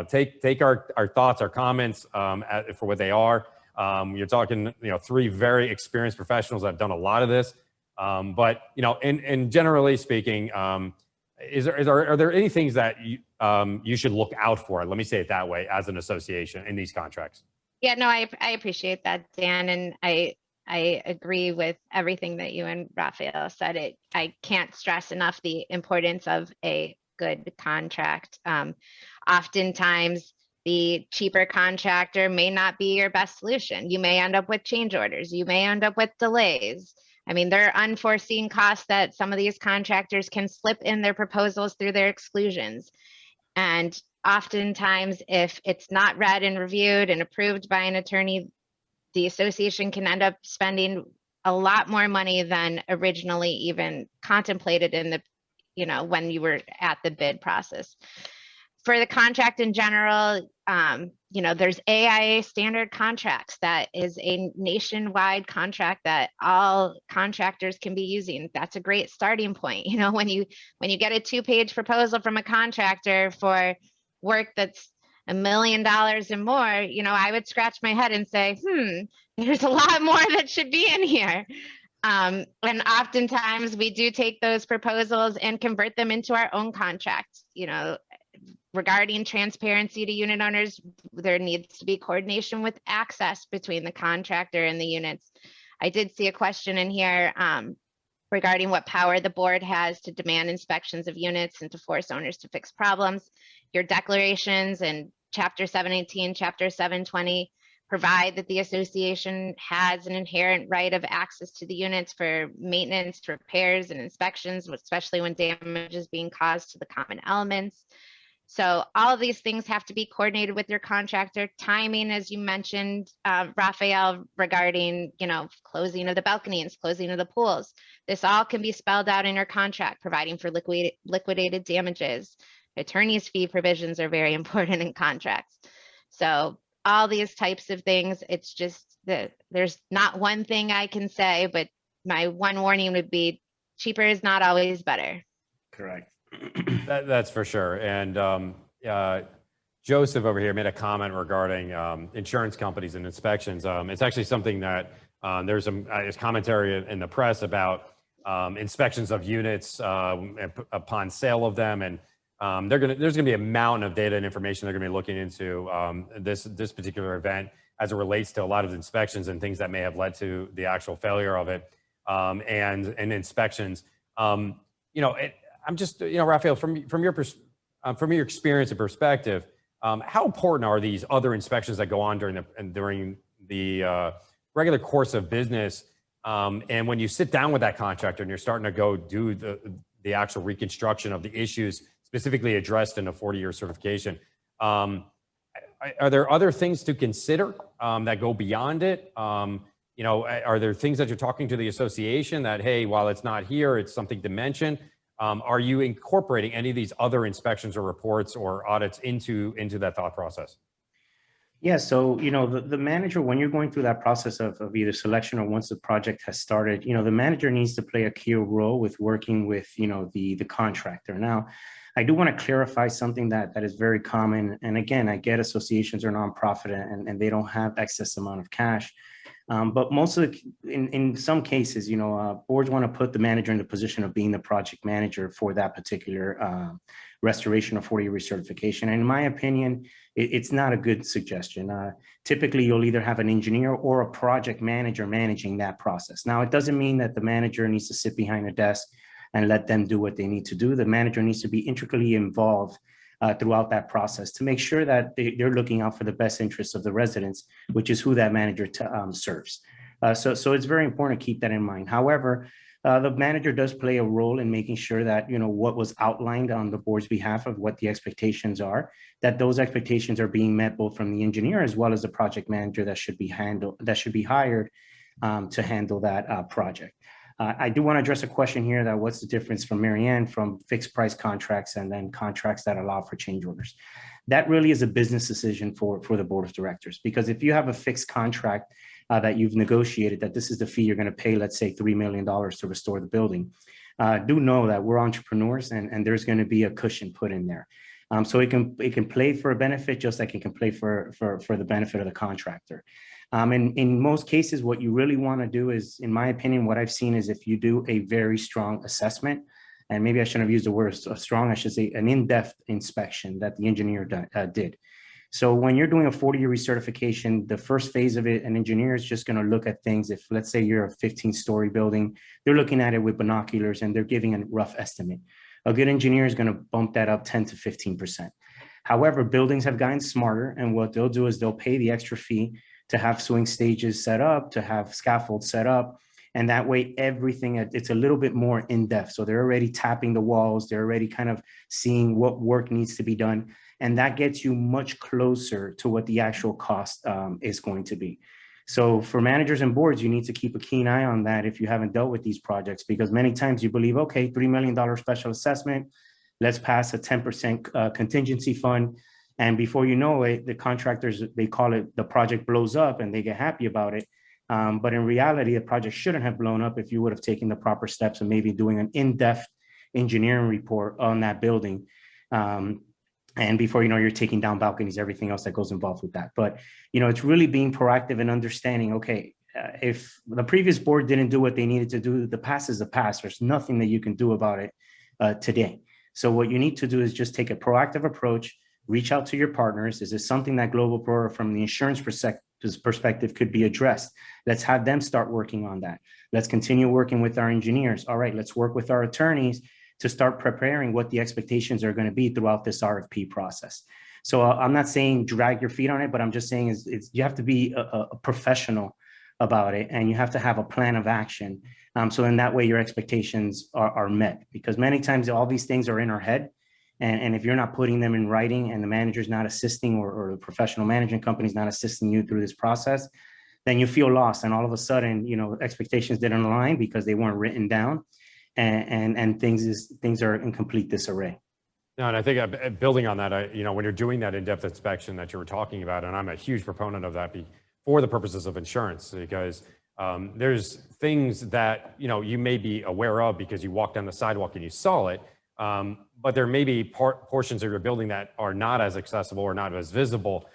take our thoughts, our comments for what they are. You're talking, three very experienced professionals that have done a lot of this. But, and generally speaking, are there any things that you should look out for? Let me say it that way, as an association in these contracts. Yeah, no, I appreciate that, Dan, and I agree with everything that you and Rafael said. I can't stress enough the importance of a good contract. Oftentimes, the cheaper contractor may not be your best solution. You may end up with change orders. You may end up with delays. I mean, there are unforeseen costs that some of these contractors can slip in their proposals through their exclusions. And oftentimes, if it's not read and reviewed and approved by an attorney, the association can end up spending a lot more money than originally even contemplated in the, when you were at the bid process. For the contract in general, there's AIA standard contracts. That is a nationwide contract that all contractors can be using. That's a great starting point. When you get a 2-page proposal from a contractor for work that's $1 million and more, I would scratch my head and say, there's a lot more that should be in here. And oftentimes we do take those proposals and convert them into our own contracts. Regarding transparency to unit owners, there needs to be coordination with access between the contractor and the units. I did see a question in here regarding what power the board has to demand inspections of units and to force owners to fix problems. Your declarations in Chapter 718, Chapter 720 provide that the association has an inherent right of access to the units for maintenance, repairs, and inspections, especially when damage is being caused to the common elements. So all of these things have to be coordinated with your contractor. Timing, as you mentioned, Rafael, regarding, closing of the balconies, closing of the pools. This all can be spelled out in your contract, providing for liquidated damages. Attorney's fee provisions are very important in contracts. So all these types of things, it's just that there's not one thing I can say, but my one warning would be cheaper is not always better. Correct. That's for sure. And Joseph over here made a comment regarding insurance companies and inspections. It's actually something that there's some commentary in the press about inspections of units upon sale of them, and there's going to be a mountain of data and information they're going to be looking into this particular event as it relates to a lot of inspections and things that may have led to the actual failure of it, and inspections. I'm just, Rafael, from your experience and perspective, how important are these other inspections that go on during the regular course of business? And when you sit down with that contractor and you're starting to go do the actual reconstruction of the issues specifically addressed in a 40-year certification, are there other things to consider that go beyond it? Are there things that you're talking to the association that, hey, while it's not here, it's something to mention? Are you incorporating any of these other inspections or reports or audits into that thought process? Yeah, so, the manager, when you're going through that process of either selection or once the project has started, the manager needs to play a key role with working with, the contractor. Now, I do want to clarify something that is very common. And again, I get associations are nonprofit and they don't have excess amount of cash. But most of in some cases, boards want to put the manager in the position of being the project manager for that particular restoration or 40-year recertification. And in my opinion, it's not a good suggestion. Typically, you'll either have an engineer or a project manager managing that process. Now, it doesn't mean that the manager needs to sit behind a desk and let them do what they need to do. The manager needs to be intricately involved throughout that process to make sure that they're looking out for the best interests of the residents, which is who that manager serves. So it's very important to keep that in mind. However, the manager does play a role in making sure that, what was outlined on the board's behalf of what the expectations are, that those expectations are being met both from the engineer as well as the project manager that should be hired to handle that project. I do want to address a question here that what's the difference from Marianne from fixed price contracts and then contracts that allow for change orders? That really is a business decision for the board of directors, because if you have a fixed contract that you've negotiated, that this is the fee you're going to pay, let's say $3 million to restore the building, do know that we're entrepreneurs and there's going to be a cushion put in there. So it can play for a benefit just like it can play for the benefit of the contractor. And in most cases, what you really want to do is, in my opinion, what I've seen is if you do a very strong assessment, and maybe I shouldn't have used the word strong, I should say an in-depth inspection that the engineer did. So when you're doing a 40-year recertification, the first phase of it, an engineer is just going to look at things. If let's say you're a 15-story building, they're looking at it with binoculars and they're giving a rough estimate. A good engineer is going to bump that up 10 to 15%. However, buildings have gotten smarter, and what they'll do is they'll pay the extra fee to have swing stages set up, to have scaffolds set up. And that way, everything, it's a little bit more in-depth. So they're already tapping the walls. They're already kind of seeing what work needs to be done. And that gets you much closer to what the actual cost is going to be. So for managers and boards, you need to keep a keen eye on that if you haven't dealt with these projects, because many times you believe, okay, $3 million special assessment, let's pass a 10% contingency fund. And before you know it, the contractors, they call it, the project blows up and they get happy about it. But in reality, the project shouldn't have blown up if you would have taken the proper steps and maybe doing an in-depth engineering report on that building. And before you know, you're taking down balconies, everything else that goes involved with that. But, you know, it's really being proactive and understanding, okay, if the previous board didn't do what they needed to do, the past is the past. There's nothing that you can do about it today. So what you need to do is just take a proactive approach, reach out to your partners. Is this something that GlobalPro from the insurance perspective could be addressed? Let's have them start working on that. Let's continue working with our engineers. All right, let's work with our attorneys to start preparing what the expectations are going to be throughout this RFP process. So I'm not saying drag your feet on it, but I'm just saying is you have to be a professional about it, and you have to have a plan of action. So in that way, your expectations are met, because many times all these things are in our head. And if you're not putting them in writing and the manager's not assisting, or the professional management company is not assisting you through this process, then you feel lost. And all of a sudden, you know, expectations didn't align because they weren't written down. And things are in complete disarray. No, and I think building on that, you know, when you're doing that in-depth inspection that you were talking about, and I'm a huge proponent of that for the purposes of insurance, because there's things that, you know, you may be aware of because you walked down the sidewalk and you saw it, but there may be portions of your building that are not as accessible or not as visible,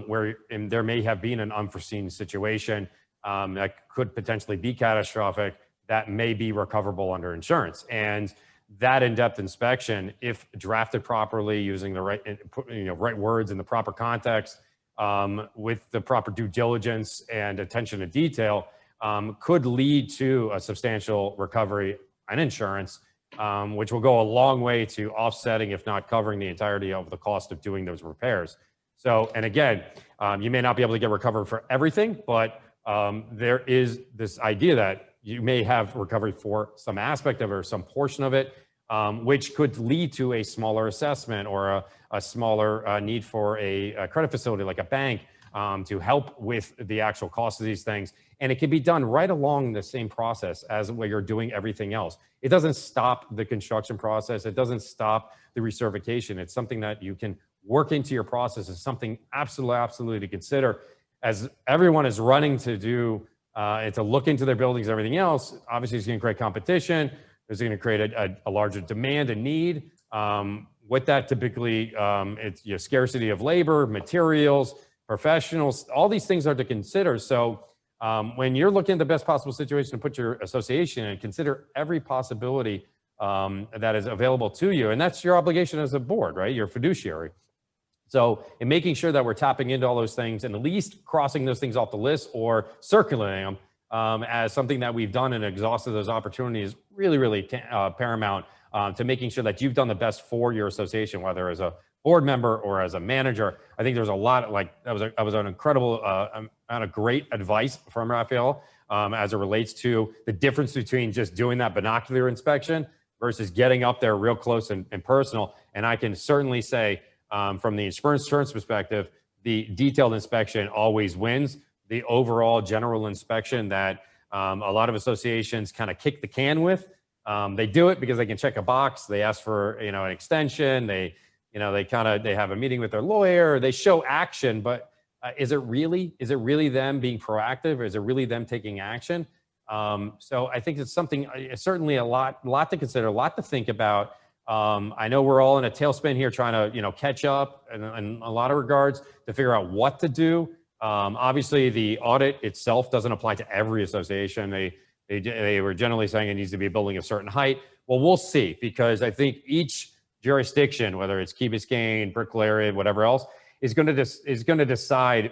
where there may have been an unforeseen situation that could potentially be catastrophic, that may be recoverable under insurance. And that in-depth inspection, if drafted properly, using the right, you know, right words in the proper context, with the proper due diligence and attention to detail, could lead to a substantial recovery on insurance, which will go a long way to offsetting, if not covering, the entirety of the cost of doing those repairs. So, and again, you may not be able to get recovered for everything, but there is this idea that you may have recovery for some aspect of it or some portion of it, which could lead to a smaller assessment or a smaller need for a credit facility like a bank to help with the actual cost of these things. And it can be done right along the same process as where you're doing everything else. It doesn't stop the construction process. It doesn't stop the recertification. It's something that you can work into your process. It's something absolutely to consider as everyone is running to do and to look into their buildings, everything else. Obviously, it's going to create competition. It's going to create a larger demand and need. With that, typically, it's scarcity of labor, materials, professionals. All these things are to consider. So when you're looking at the best possible situation to put your association in, consider every possibility that is available to you. And that's your obligation as a board, right? You're a fiduciary. So in making sure that we're tapping into all those things and at least crossing those things off the list or circulating them as something that we've done and exhausted those opportunities, really paramount to making sure that you've done the best for your association, whether as a board member or as a manager. I think there's a lot, like that was an incredible amount of great advice from Rafael as it relates to the difference between just doing that binocular inspection versus getting up there real close and personal. And I can certainly say, from the insurance perspective, the detailed inspection always wins. The overall general inspection that a lot of associations kind of kick the can with, they do it because they can check a box. They ask for an extension. They have a meeting with their lawyer. They show action, but is it really them being proactive, or is it really them taking action? So I think it's something, certainly a lot to consider, a lot to think about. I know we're all in a tailspin here trying to, catch up in a lot of regards to figure out what to do. Obviously the audit itself doesn't apply to every association. They were generally saying it needs to be a building of certain height. Well, we'll see, because I think each jurisdiction, whether it's Key Biscayne, Bricklayer, whatever else, is going to decide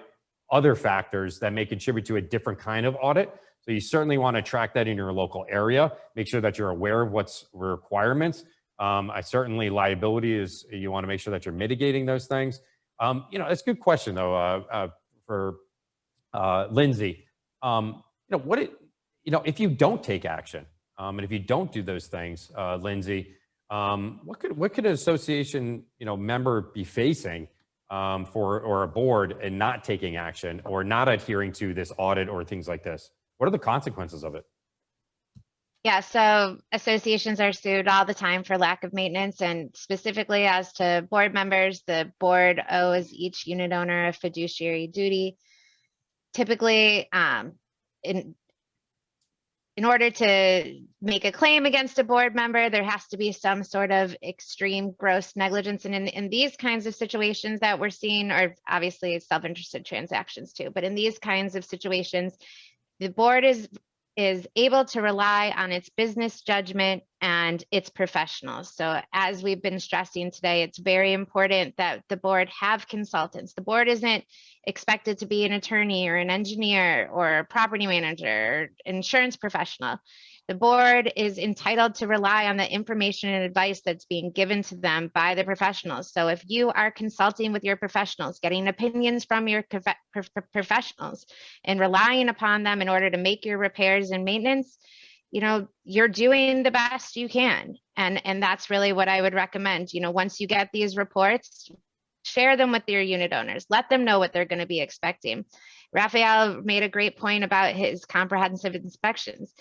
other factors that may contribute to a different kind of audit. So you certainly want to track that in your local area. Make sure that you're aware of what's requirements. Certainly liability is, you want to make sure that you're mitigating those things. It's a good question though, for Lindsey. If you don't take action, and if you don't do those things, Lindsey, what could an association, member be facing or a board and not taking action or not adhering to this audit or things like this? What are the consequences of it? Yeah, so associations are sued all the time for lack of maintenance, and specifically as to board members, the board owes each unit owner a fiduciary duty. Typically, in order to make a claim against a board member, there has to be some sort of extreme gross negligence. And in these kinds of situations that we're seeing are obviously self-interested transactions too, but in these kinds of situations, the board is able to rely on its business judgment and its professionals. So as we've been stressing today, it's very important that the board have consultants. The board isn't expected to be an attorney or an engineer or a property manager or insurance professional. The board is entitled to rely on the information and advice that's being given to them by the professionals. So if you are consulting with your professionals, getting opinions from your professionals and relying upon them in order to make your repairs and maintenance, you're doing the best you can. And that's really what I would recommend. Once you get these reports, share them with your unit owners. Let them know what they're going to be expecting. Rafael made a great point about his comprehensive inspections.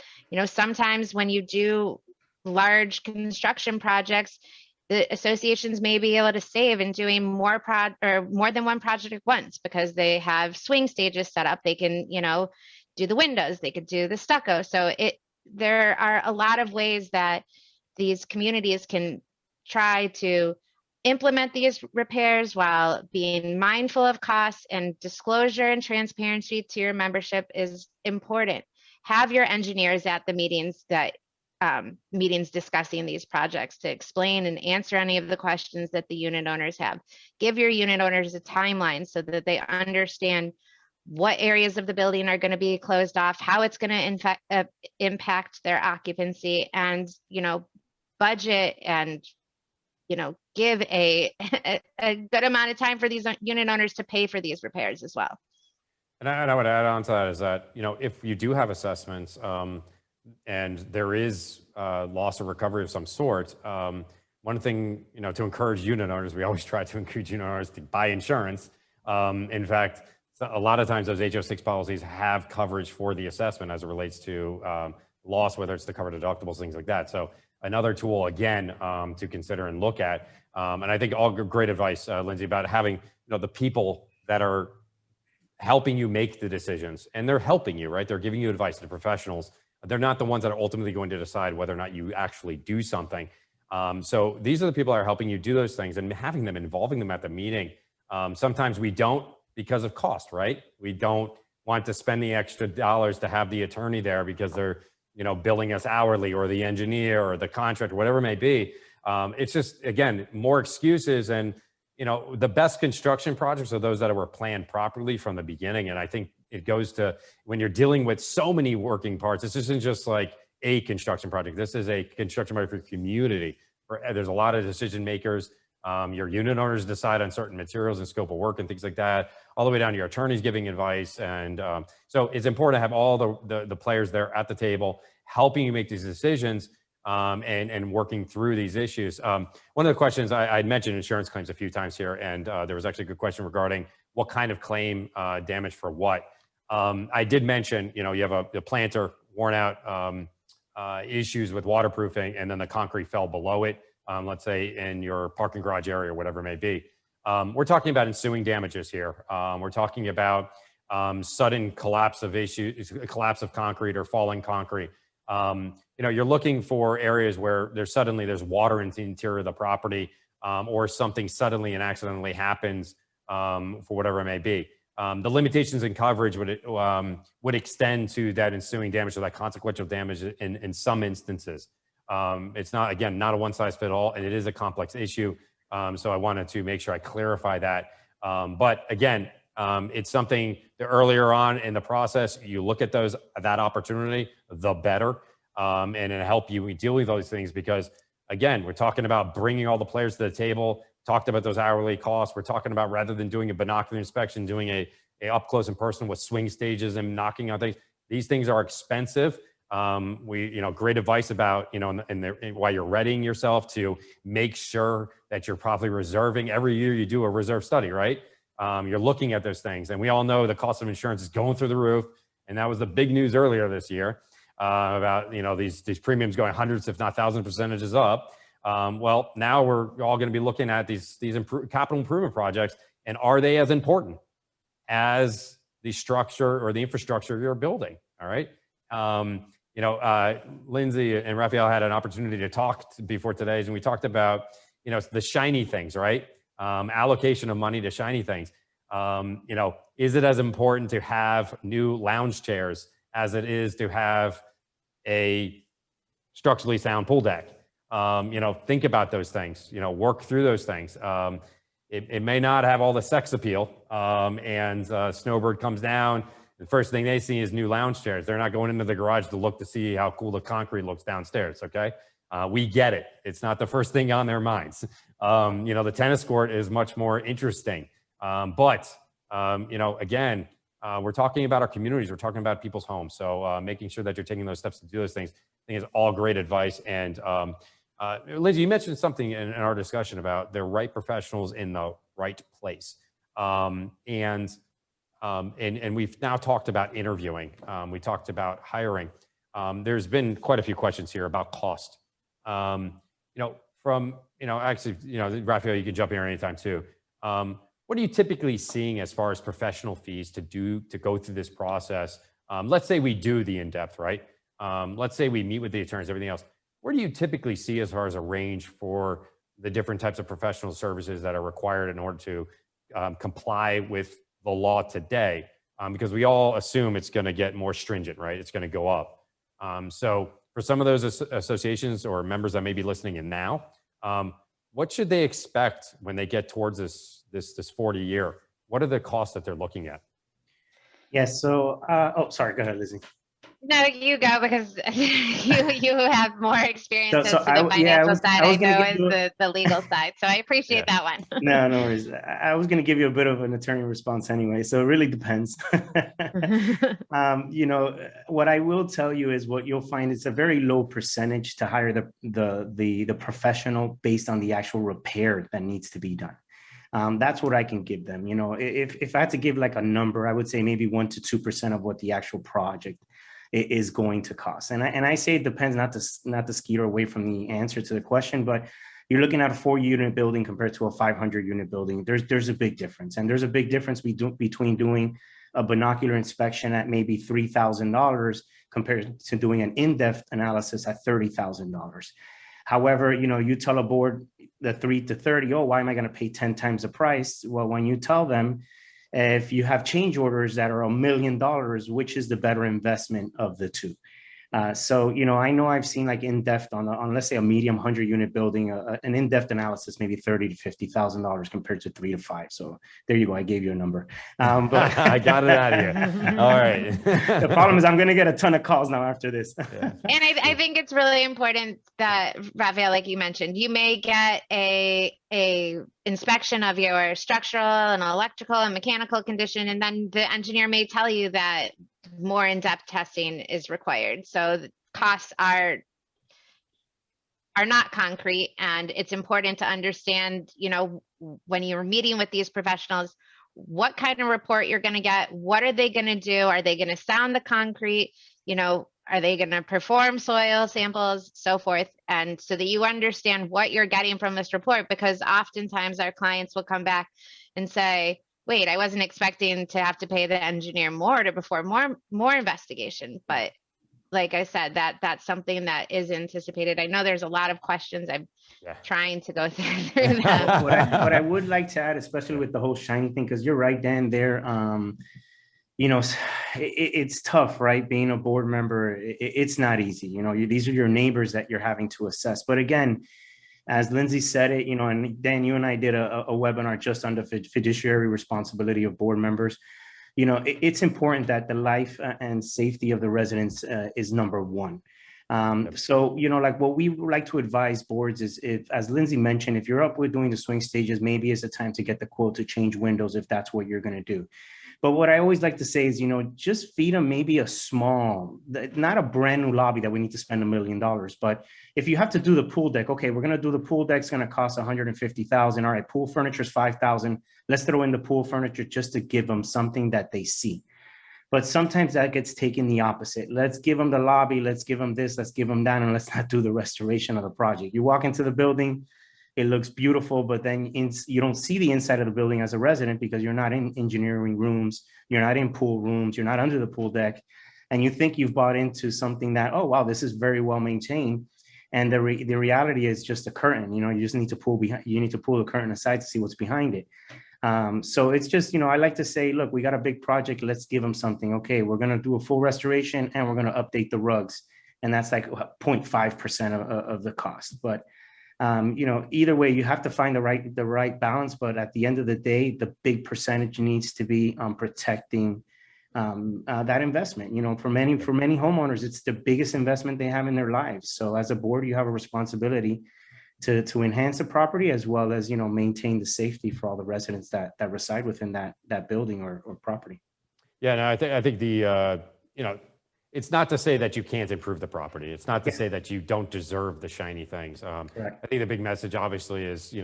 Sometimes when you do large construction projects, the associations may be able to save in doing more than one project at once because they have swing stages set up. They can, do the windows, they could do the stucco. So there are a lot of ways that these communities can try to implement these repairs while being mindful of costs, and disclosure and transparency to your membership is important. Have your engineers at the meetings discussing these projects to explain and answer any of the questions that the unit owners have. Give your unit owners a timeline so that they understand what areas of the building are going to be closed off, how it's going to impact their occupancy, and budget and give a good amount of time for these unit owners to pay for these repairs as well. And I would add on to that is that, if you do have assessments and there is loss or recovery of some sort, one thing, to encourage unit owners, we always try to encourage unit owners to buy insurance. In fact, a lot of times those HO6 policies have coverage for the assessment as it relates to loss, whether it's to cover deductibles, things like that. So another tool, again, to consider and look at. And I think all great advice, Lindsey, about having the people that are helping you make the decisions, and they're helping you, right? They're giving you advice, the professionals. They're not the ones that are ultimately going to decide whether or not you actually do something. So these are the people that are helping you do those things, and having them, involving them at the meeting. Sometimes we don't because of cost, right? We don't want to spend the extra dollars to have the attorney there because they're billing us hourly, or the engineer or the contractor, whatever it may be. It's just, again, more excuses. And, the best construction projects are those that were planned properly from the beginning. And I think it goes to when you're dealing with so many working parts, this isn't just like a construction project. This is a construction project for the community. There's a lot of decision makers. Your unit owners decide on certain materials and scope of work and things like that, all the way down to your attorneys giving advice. And so it's important to have all the players there at the table, helping you make these decisions and working through these issues. One of the questions, I mentioned insurance claims a few times here, and there was actually a good question regarding what kind of claim damage for what. I did mention, you have a planter worn out, issues with waterproofing, and then the concrete fell below it. Let's say in your parking garage area or whatever it may be. We're talking about ensuing damages here. We're talking about sudden collapse of concrete or falling concrete. You're looking for areas where there's water in the interior of the property, or something suddenly and accidentally happens for whatever it may be. The limitations in coverage would extend to that ensuing damage or that consequential damage in some instances. It's not, again, not a one size fit all, and it is a complex issue. So I wanted to make sure I clarify that. But again, it's something that earlier on in the process, you look at that opportunity, the better, and it'll help you deal with those things, because again, we're talking about bringing all the players to the table, talked about those hourly costs. We're talking about, rather than doing a binocular inspection, doing a up close and personal with swing stages and knocking on things. These things are expensive. Great advice about, while you're readying yourself to make sure that you're probably reserving. Every year you do a reserve study, right? You're looking at those things. And we all know the cost of insurance is going through the roof. And that was the big news earlier this year about, you know, these premiums going hundreds, if not thousand percentages up. Well, now we're all going to be looking at these capital improvement projects, and are they as important as the structure or the infrastructure you're building? All right. You know, Lindsey and Rafael had an opportunity to talk before today's, and we talked about, you know, the shiny things, right? Allocation of money to shiny things. You know, is it as important to have new lounge chairs as it is to have a structurally sound pool deck? You know, think about those things, you know, work through those things. It may not have all the sex appeal, and Snowbird comes down, the first thing they see is new lounge chairs. They're not going into the garage to look to see how cool the concrete looks downstairs, okay? We get it. It's not the first thing on their minds. You know, the tennis court is much more interesting. But you know, again, we're talking about our communities. We're talking about people's homes. So making sure that you're taking those steps to do those things, I think is all great advice. And Lindsey, you mentioned something in our discussion about the right professionals in the right place. And we've now talked about interviewing. We talked about hiring. There's been quite a few questions here about cost. You know, actually, you know, Rafael, you can jump in here anytime too. What are you typically seeing as far as professional fees to go through this process? Let's say we do the in-depth, right? Let's say we meet with the attorneys, everything else. Where do you typically see as far as a range for the different types of professional services that are required in order to comply with the law today? Because we all assume it's going to get more stringent, right? It's going to go up. So for some of those associations or members that may be listening in now, what should they expect when they get towards this 40 year? What are the costs that they're looking at? Yes. So, oh, sorry. Go ahead, Lizzie. No, you go, because you have more experience as to the financial side. I know as the legal side. So I appreciate that one. No worries. I was going to give you a bit of an attorney response anyway. So it really depends. You know, what I will tell you is what you'll find is a very low percentage to hire the professional based on the actual repair that needs to be done. That's what I can give them. You know, if I had to give like a number, I would say maybe 1 to 2% of what the actual project is going to cost. And I say it depends, not to skeeter away from the answer to the question, but you're looking at a 4-unit building compared to a 500-unit building. There's a big difference. And there's a big difference between doing a binocular inspection at maybe $3,000 compared to doing an in-depth analysis at $30,000. However, you know, you tell a board the 3 to 30, oh, why am I going to pay 10 times the price? Well, when you tell them, if you have change orders that are $1 million, which is the better investment of the two? So, you know I've seen like in-depth on let's say a medium 100-unit building, an in-depth analysis, maybe $30,000 to $50,000 compared to 3 to 5. So there you go. I gave you a number. But I got it out of here. All right. The problem is I'm going to get a ton of calls now after this. Yeah. And I think it's really important that, Rafael, like you mentioned, you may get a inspection of your structural and electrical and mechanical condition, and then the engineer may tell you that more in-depth testing is required. So the costs are not concrete, and it's important to understand, you know, when you're meeting with these professionals, what kind of report you're going to get. What are they going to do? Are they going to sound the concrete? You know, are they going to perform soil samples, so forth? And so that you understand what you're getting from this report, because oftentimes our clients will come back and say, wait, I wasn't expecting to have to pay the engineer more to perform more investigation. But like I said, that's something that is anticipated. I know there's a lot of questions. I'm trying to go through them. What I would like to add, especially with the whole shiny thing, because you're right, Dan, there, you know, it's tough, right? Being a board member, it's not easy. You know, these are your neighbors that you're having to assess. But again, as Lindsey said it, you know, and Dan, you and I did a webinar just on the fiduciary responsibility of board members. You know, it's important that the life and safety of the residents is number one. So, you know, like what we would like to advise boards is, if, as Lindsey mentioned, if you're up with doing the swing stages, maybe it's a time to get the quote to change windows if that's what you're going to do. But what I always like to say is, just feed them maybe a small, not a brand new lobby that we need to spend $1 million. But if you have to do the pool deck, okay, we're going to do the pool deck. It's going to cost $150,000. All right, pool furniture is $5,000. Let's throw in the pool furniture just to give them something that they see. But sometimes that gets taken the opposite. Let's give them the lobby. Let's give them this. Let's give them that. And let's not do the restoration of the project. You walk into the building, it looks beautiful, but then you don't see the inside of the building as a resident because you're not in engineering rooms. You're not in pool rooms. You're not under the pool deck. And you think you've bought into something that, oh, wow, this is very well maintained. And the reality is just a curtain. You just need to pull the curtain aside to see what's behind it. So it's just, I like to say, look, we got a big project. Let's give them something. Okay, we're going to do a full restoration and we're going to update the rugs. And that's like 0.5% of the cost. But, either way, you have to find the right balance. But at the end of the day, the big percentage needs to be on protecting that investment. For many homeowners, it's the biggest investment they have in their lives. So as a board, you have a responsibility to enhance the property as well as, maintain the safety for all the residents that reside within that building or property. Yeah, no, I think the, it's not to say that you can't improve the property. It's not to say that you don't deserve the shiny things. I think the big message obviously is,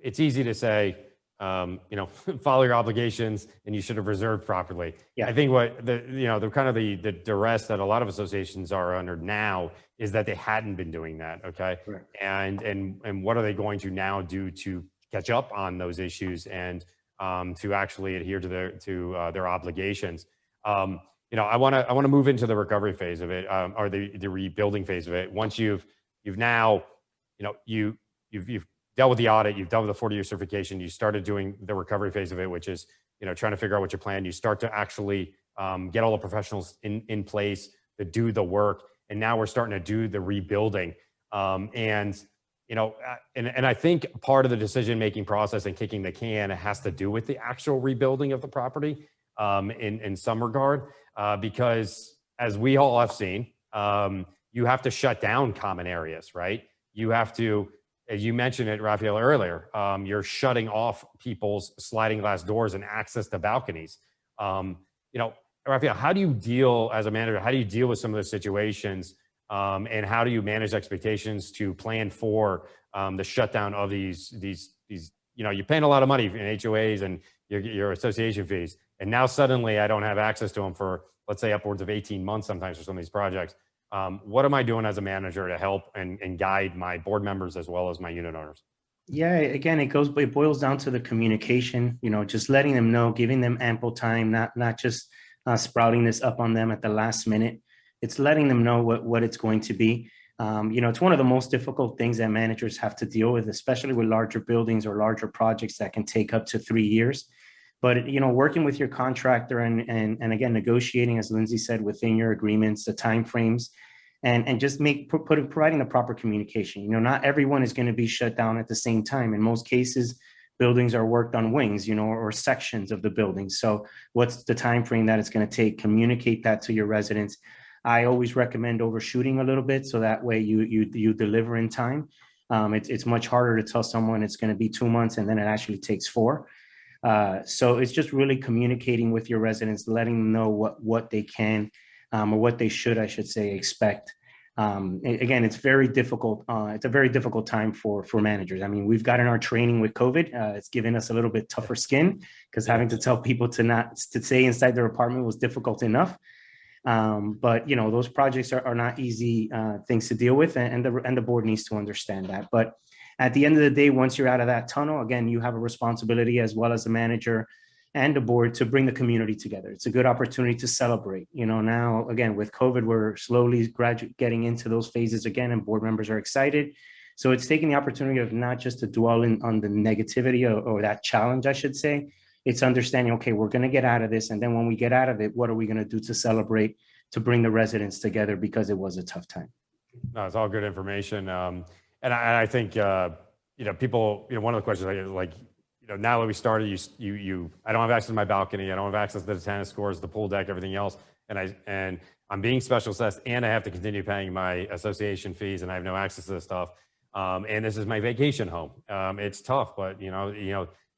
it's easy to say, follow your obligations and you should have reserved properly. I think what the kind of the duress that a lot of associations are under now is that they hadn't been doing that. Okay. And what are they going to now do to catch up on those issues and to actually adhere to their obligations? I want to move into the recovery phase of it, or the rebuilding phase of it. Once you've now, you've dealt with the audit, you've dealt with the 40-year certification, you started doing the recovery phase of it, which is, trying to figure out what your plan. You start to actually get all the professionals in place to do the work. And now we're starting to do the rebuilding. And I think part of the decision-making process and kicking the can has to do with the actual rebuilding of the property in some regard, because as we all have seen, you have to shut down common areas, right? You have to, as you mentioned it, Rafael, earlier, you're shutting off people's sliding glass doors and access to balconies. Rafael, how do you deal as a manager? How do you deal with some of those situations? And how do you manage expectations to plan for the shutdown of these, you're paying a lot of money in HOAs and your association fees. And now suddenly I don't have access to them for, let's say, upwards of 18 months sometimes for some of these projects. What am I doing as a manager to help and guide my board members as well as my unit owners? Yeah, again, it boils down to the communication, just letting them know, giving them ample time, not just sprouting this up on them at the last minute. It's letting them know what it's going to be. It's one of the most difficult things that managers have to deal with, especially with larger buildings or larger projects that can take up to 3 years. But, working with your contractor and again, negotiating, as Lindsey said, within your agreements, the timeframes, and just providing the proper communication. Not everyone is going to be shut down at the same time. In most cases, buildings are worked on wings, or sections of the building. So what's the time frame that it's going to take? Communicate that to your residents. I always recommend overshooting a little bit, so that way you deliver in time. It's much harder to tell someone it's going to be 2 months and then it actually takes 4. So it's just really communicating with your residents, letting them know what they can or what they should, I should say, expect. Again, it's very difficult. It's a very difficult time for managers. I mean, we've gotten our training with COVID. It's given us a little bit tougher skin because having to tell people to stay inside their apartment was difficult enough. But those projects are not easy things to deal with, and the board needs to understand that. But at the end of the day, once you're out of that tunnel, again, you have a responsibility as well as the manager and the board to bring the community together. It's a good opportunity to celebrate. Now, again, with COVID, we're slowly getting into those phases again, and board members are excited. So it's taking the opportunity of not just to dwell on the negativity or that challenge, I should say. It's understanding, okay, we're going to get out of this. And then when we get out of it, what are we going to do to celebrate, to bring the residents together, because it was a tough time. No, it's all good information. And I think, people, one of the questions like, now that we started, I don't have access to my balcony. I don't have access to the tennis courts, the pool deck, everything else. And I'm being special assessed, and I have to continue paying my association fees, and I have no access to this stuff. And this is my vacation home. It's tough, but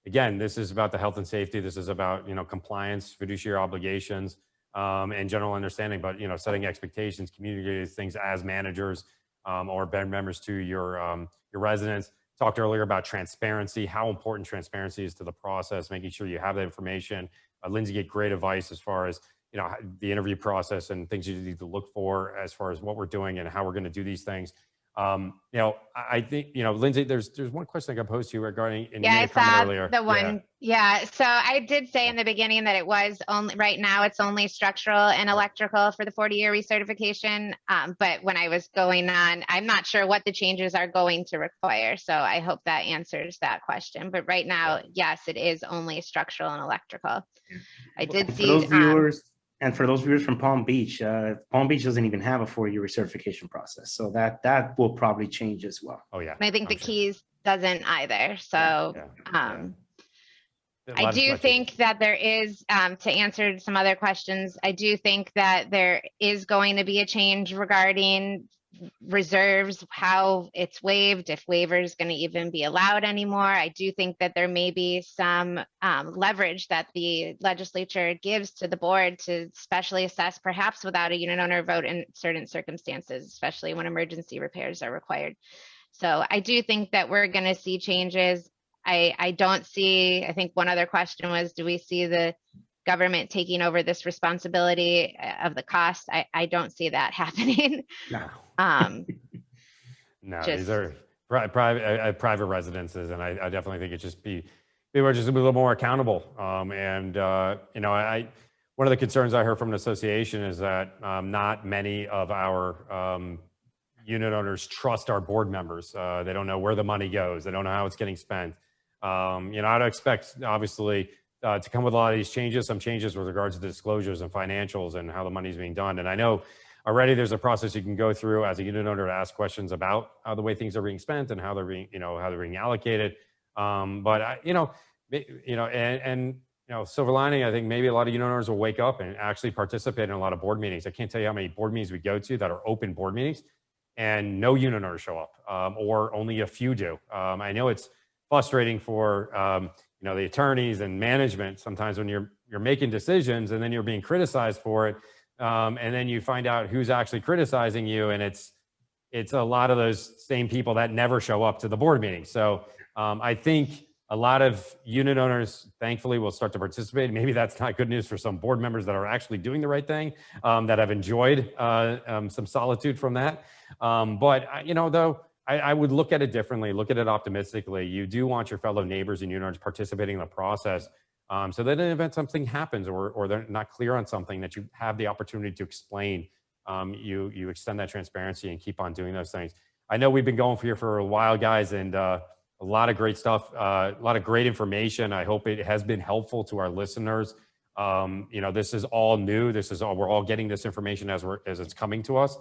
again, this is about the health and safety. This is about, compliance, fiduciary obligations, and general understanding, but, setting expectations, communicating things as managers or board members to your residents. Talked earlier about transparency, how important transparency is to the process, making sure you have that information. Lindsey gave great advice as far as, the interview process and things you need to look for as far as what we're doing and how we're going to do these things. I think, Lindsey, there's one question I got posed to you regarding, and you made a comment earlier. The one. Yeah. So I did say in the beginning that it was only, right now it's only structural and electrical for the 40-year recertification. But when I was going on, I'm not sure what the changes are going to require. So I hope that answers that question. But right now, yes, it is only structural and electrical. I did see those viewers. And for those viewers from Palm Beach doesn't even have a 4-year recertification process. So that will probably change as well. Oh, yeah. And I think the Keys doesn't either. So I do think that there is, to answer some other questions, I do think that there is going to be a change regarding reserves, how it's waived, if waiver is going to even be allowed anymore. I do think that there may be some leverage that the legislature gives to the board to specially assess, perhaps without a unit owner vote in certain circumstances, especially when emergency repairs are required. So I do think that we're going to see changes. I don't see, I think one other question was, do we see the government taking over this responsibility of the cost? I don't see that happening. No. No, these are private residences, and I definitely think it just people are just a little more accountable. One of the concerns I heard from an association is that not many of our unit owners trust our board members. They don't know where the money goes. They don't know how it's getting spent. I'd expect, obviously, to come with a lot of these changes, some changes with regards to disclosures and financials and how the money is being done. And I know already there's a process you can go through as a unit owner to ask questions about how the way things are being spent and how they're being, how they're being allocated. Silver lining, I think maybe a lot of unit owners will wake up and actually participate in a lot of board meetings. I can't tell you how many board meetings we go to that are open board meetings and no unit owners show up, or only a few do. I know it's frustrating for, the attorneys and management sometimes when you're making decisions and then you're being criticized for it. And then you find out who's actually criticizing you, and it's a lot of those same people that never show up to the board meeting. So I think a lot of unit owners, thankfully, will start to participate. Maybe that's not good news for some board members that are actually doing the right thing, that have enjoyed some solitude from that. I would look at it differently, look at it optimistically. You do want your fellow neighbors and unit owners participating in the process. So that in the event something happens or they're not clear on something, that you have the opportunity to explain, you extend that transparency and keep on doing those things. I know we've been going here for a while, guys, and a lot of great stuff, a lot of great information. I hope it has been helpful to our listeners. This is all new. We're all getting this information as it's coming to us.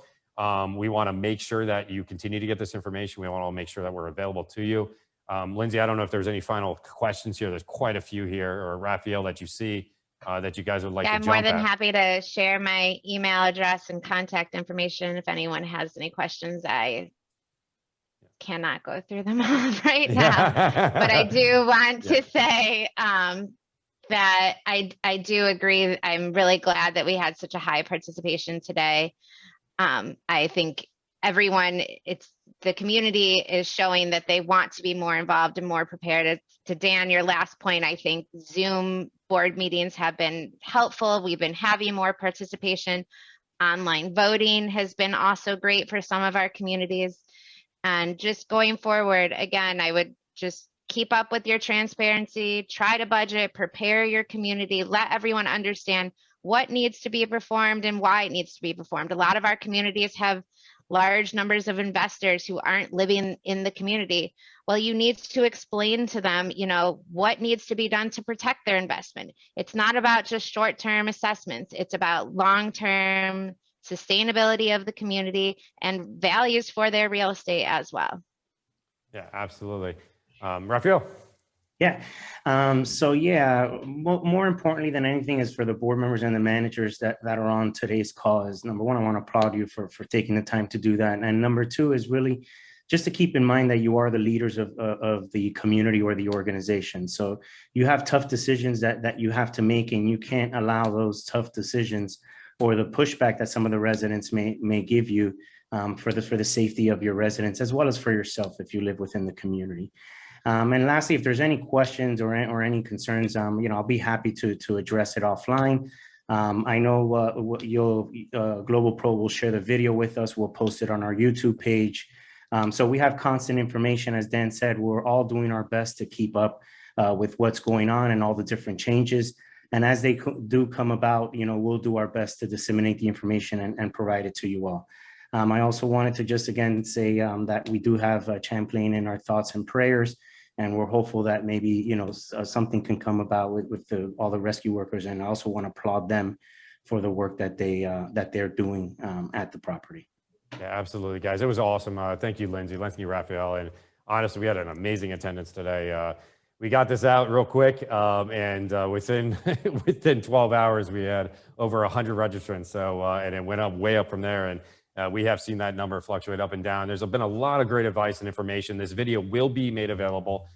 We want to make sure that you continue to get this information. We want to make sure that we're available to you. Lindsey, I don't know if there's any final questions here. There's quite a few here, or Rafael, that you see that you guys would like to jump at. I'm more than happy to share my email address and contact information if anyone has any questions. I cannot go through them all right now, but I do want to say that I do agree. I'm really glad that we had such a high participation today. I think the community is showing that they want to be more involved and more prepared. To Dan, your last point, I think Zoom board meetings have been helpful. We've been having more participation. Online voting has been also great for some of our communities. And just going forward, again, I would just keep up with your transparency, try to budget, prepare your community, let everyone understand what needs to be performed and why it needs to be performed. A lot of our communities have large numbers of investors who aren't living in the community. Well, you need to explain to them, what needs to be done to protect their investment. It's not about just short-term assessments. It's about long-term sustainability of the community and values for their real estate as well. Yeah, absolutely. Rafael? Yeah. More importantly than anything is for the board members and the managers that are on today's call is, number one, I want to applaud you for taking the time to do that. And number two is really just to keep in mind that you are the leaders of the community or the organization. So you have tough decisions that you have to make, and you can't allow those tough decisions or the pushback that some of the residents may give you for the safety of your residents, as well as for yourself if you live within the community. And lastly, if there's any questions or any concerns, I'll be happy to address it offline. I know GlobalPro will share the video with us. We'll post it on our YouTube page. So we have constant information. As Dan said, we're all doing our best to keep up with what's going on and all the different changes. And as they do come about, we'll do our best to disseminate the information and provide it to you all. I also wanted to just again say that we do have Champlain in our thoughts and prayers, and we're hopeful that maybe something can come about with all the rescue workers. And I also want to applaud them for the work that they're doing at the property. Yeah, absolutely, guys. It was awesome. Thank you, Lindsey, Rafael, and honestly, we had an amazing attendance today. We got this out real quick, and within 12 hours, we had over 100 registrants. So, and it went up way up from there. And we have seen that number fluctuate up and down. There's been a lot of great advice and information. This video will be made available.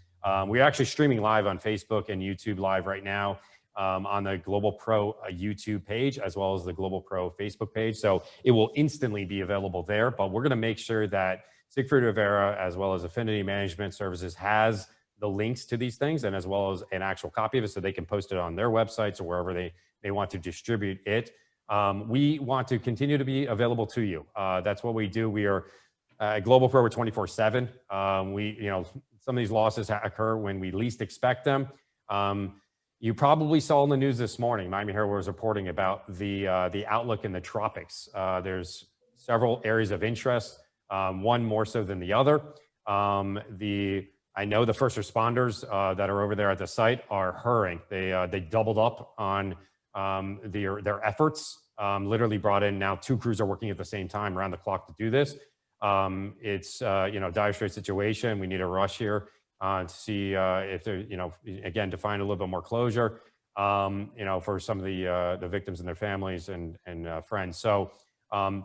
We're actually streaming live on Facebook and YouTube live right now on the GlobalPro YouTube page, as well as the GlobalPro Facebook page. So it will instantly be available there, but we're going to make sure that Siegfried Rivera, as well as Affinity Management Services, has the links to these things, and as well as an actual copy of it so they can post it on their websites or wherever they want to distribute it. We want to continue to be available to you. That's what we do. We are at GlobalPro, we're 24/7. Some of these losses occur when we least expect them. You probably saw in the news this morning, Miami Herald was reporting about the outlook in the tropics. There's several areas of interest, one more so than the other. I know the first responders that are over there at the site are hurrying. They doubled up on their efforts. Literally brought in now 2 crews are working at the same time around the clock to do this. It's dire straits situation. We need a rush here to see if there, again, to find a little bit more closure, for some of the victims and their families and friends. So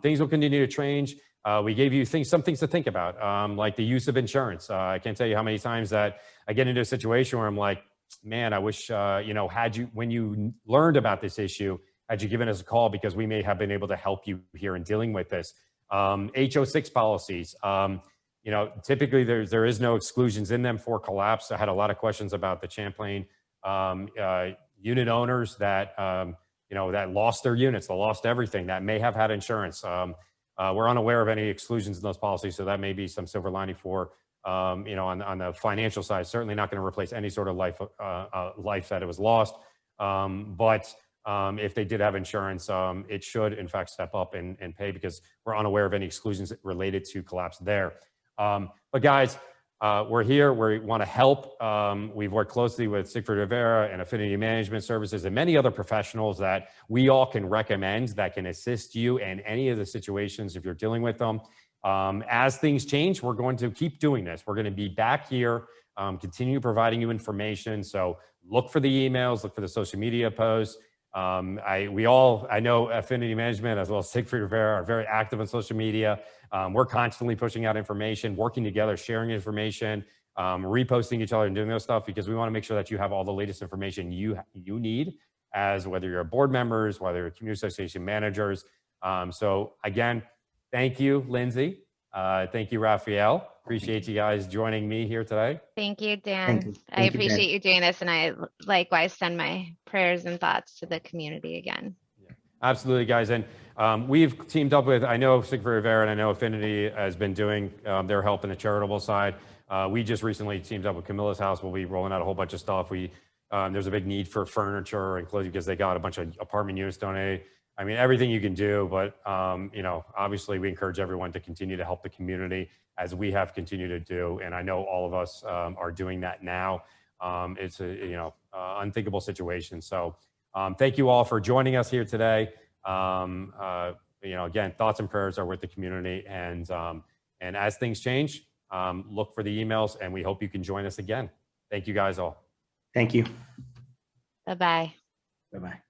things will continue to change. We gave you some things to think about, like the use of insurance. I can't tell you how many times that I get into a situation where I'm like, man, I wish, when you learned about this issue, had you given us a call, because we may have been able to help you here in dealing with this. HO6 policies, typically there is no exclusions in them for collapse. I had a lot of questions about the Champlain unit owners that, that lost their units, that lost everything, that may have had insurance. We're unaware of any exclusions in those policies, so that may be some silver lining for, on the financial side. Certainly not going to replace any sort of life that it was lost. But if they did have insurance, it should in fact step up and pay, because we're unaware of any exclusions related to collapse there. But guys, we're here. We want to help. We've worked closely with Siegfried Rivera and Affinity Management Services and many other professionals that we all can recommend that can assist you in any of the situations if you're dealing with them. As things change, we're going to keep doing this. We're going to be back here, continue providing you information. So look for the emails, look for the social media posts. I know Affinity Management as well as Siegfried Rivera are very active on social media. We're constantly pushing out information, working together, sharing information, reposting each other and doing those stuff, because we want to make sure that you have all the latest information you need, as whether you're board members, whether you're community association managers. So again, thank you, Lindsey. Thank you, Rafael. Appreciate you guys joining me here today. Thank you, Dan. Thank you. I appreciate you doing this, and I likewise send my prayers and thoughts to the community again. Yeah, absolutely, guys. And we've teamed up with, I know Siegfried Rivera and I know Affinity has been doing their help in the charitable side. We just recently teamed up with Camilla's House. We'll be rolling out a whole bunch of stuff. There's a big need for furniture and clothing because they got a bunch of apartment units donated. I mean, everything you can do, but, obviously we encourage everyone to continue to help the community as we have continued to do. And I know all of us are doing that now. It's a, unthinkable situation. So thank you all for joining us here today. Again, thoughts and prayers are with the community. And as things change, look for the emails, and we hope you can join us again. Thank you guys all. Thank you. Bye-bye. Bye-bye.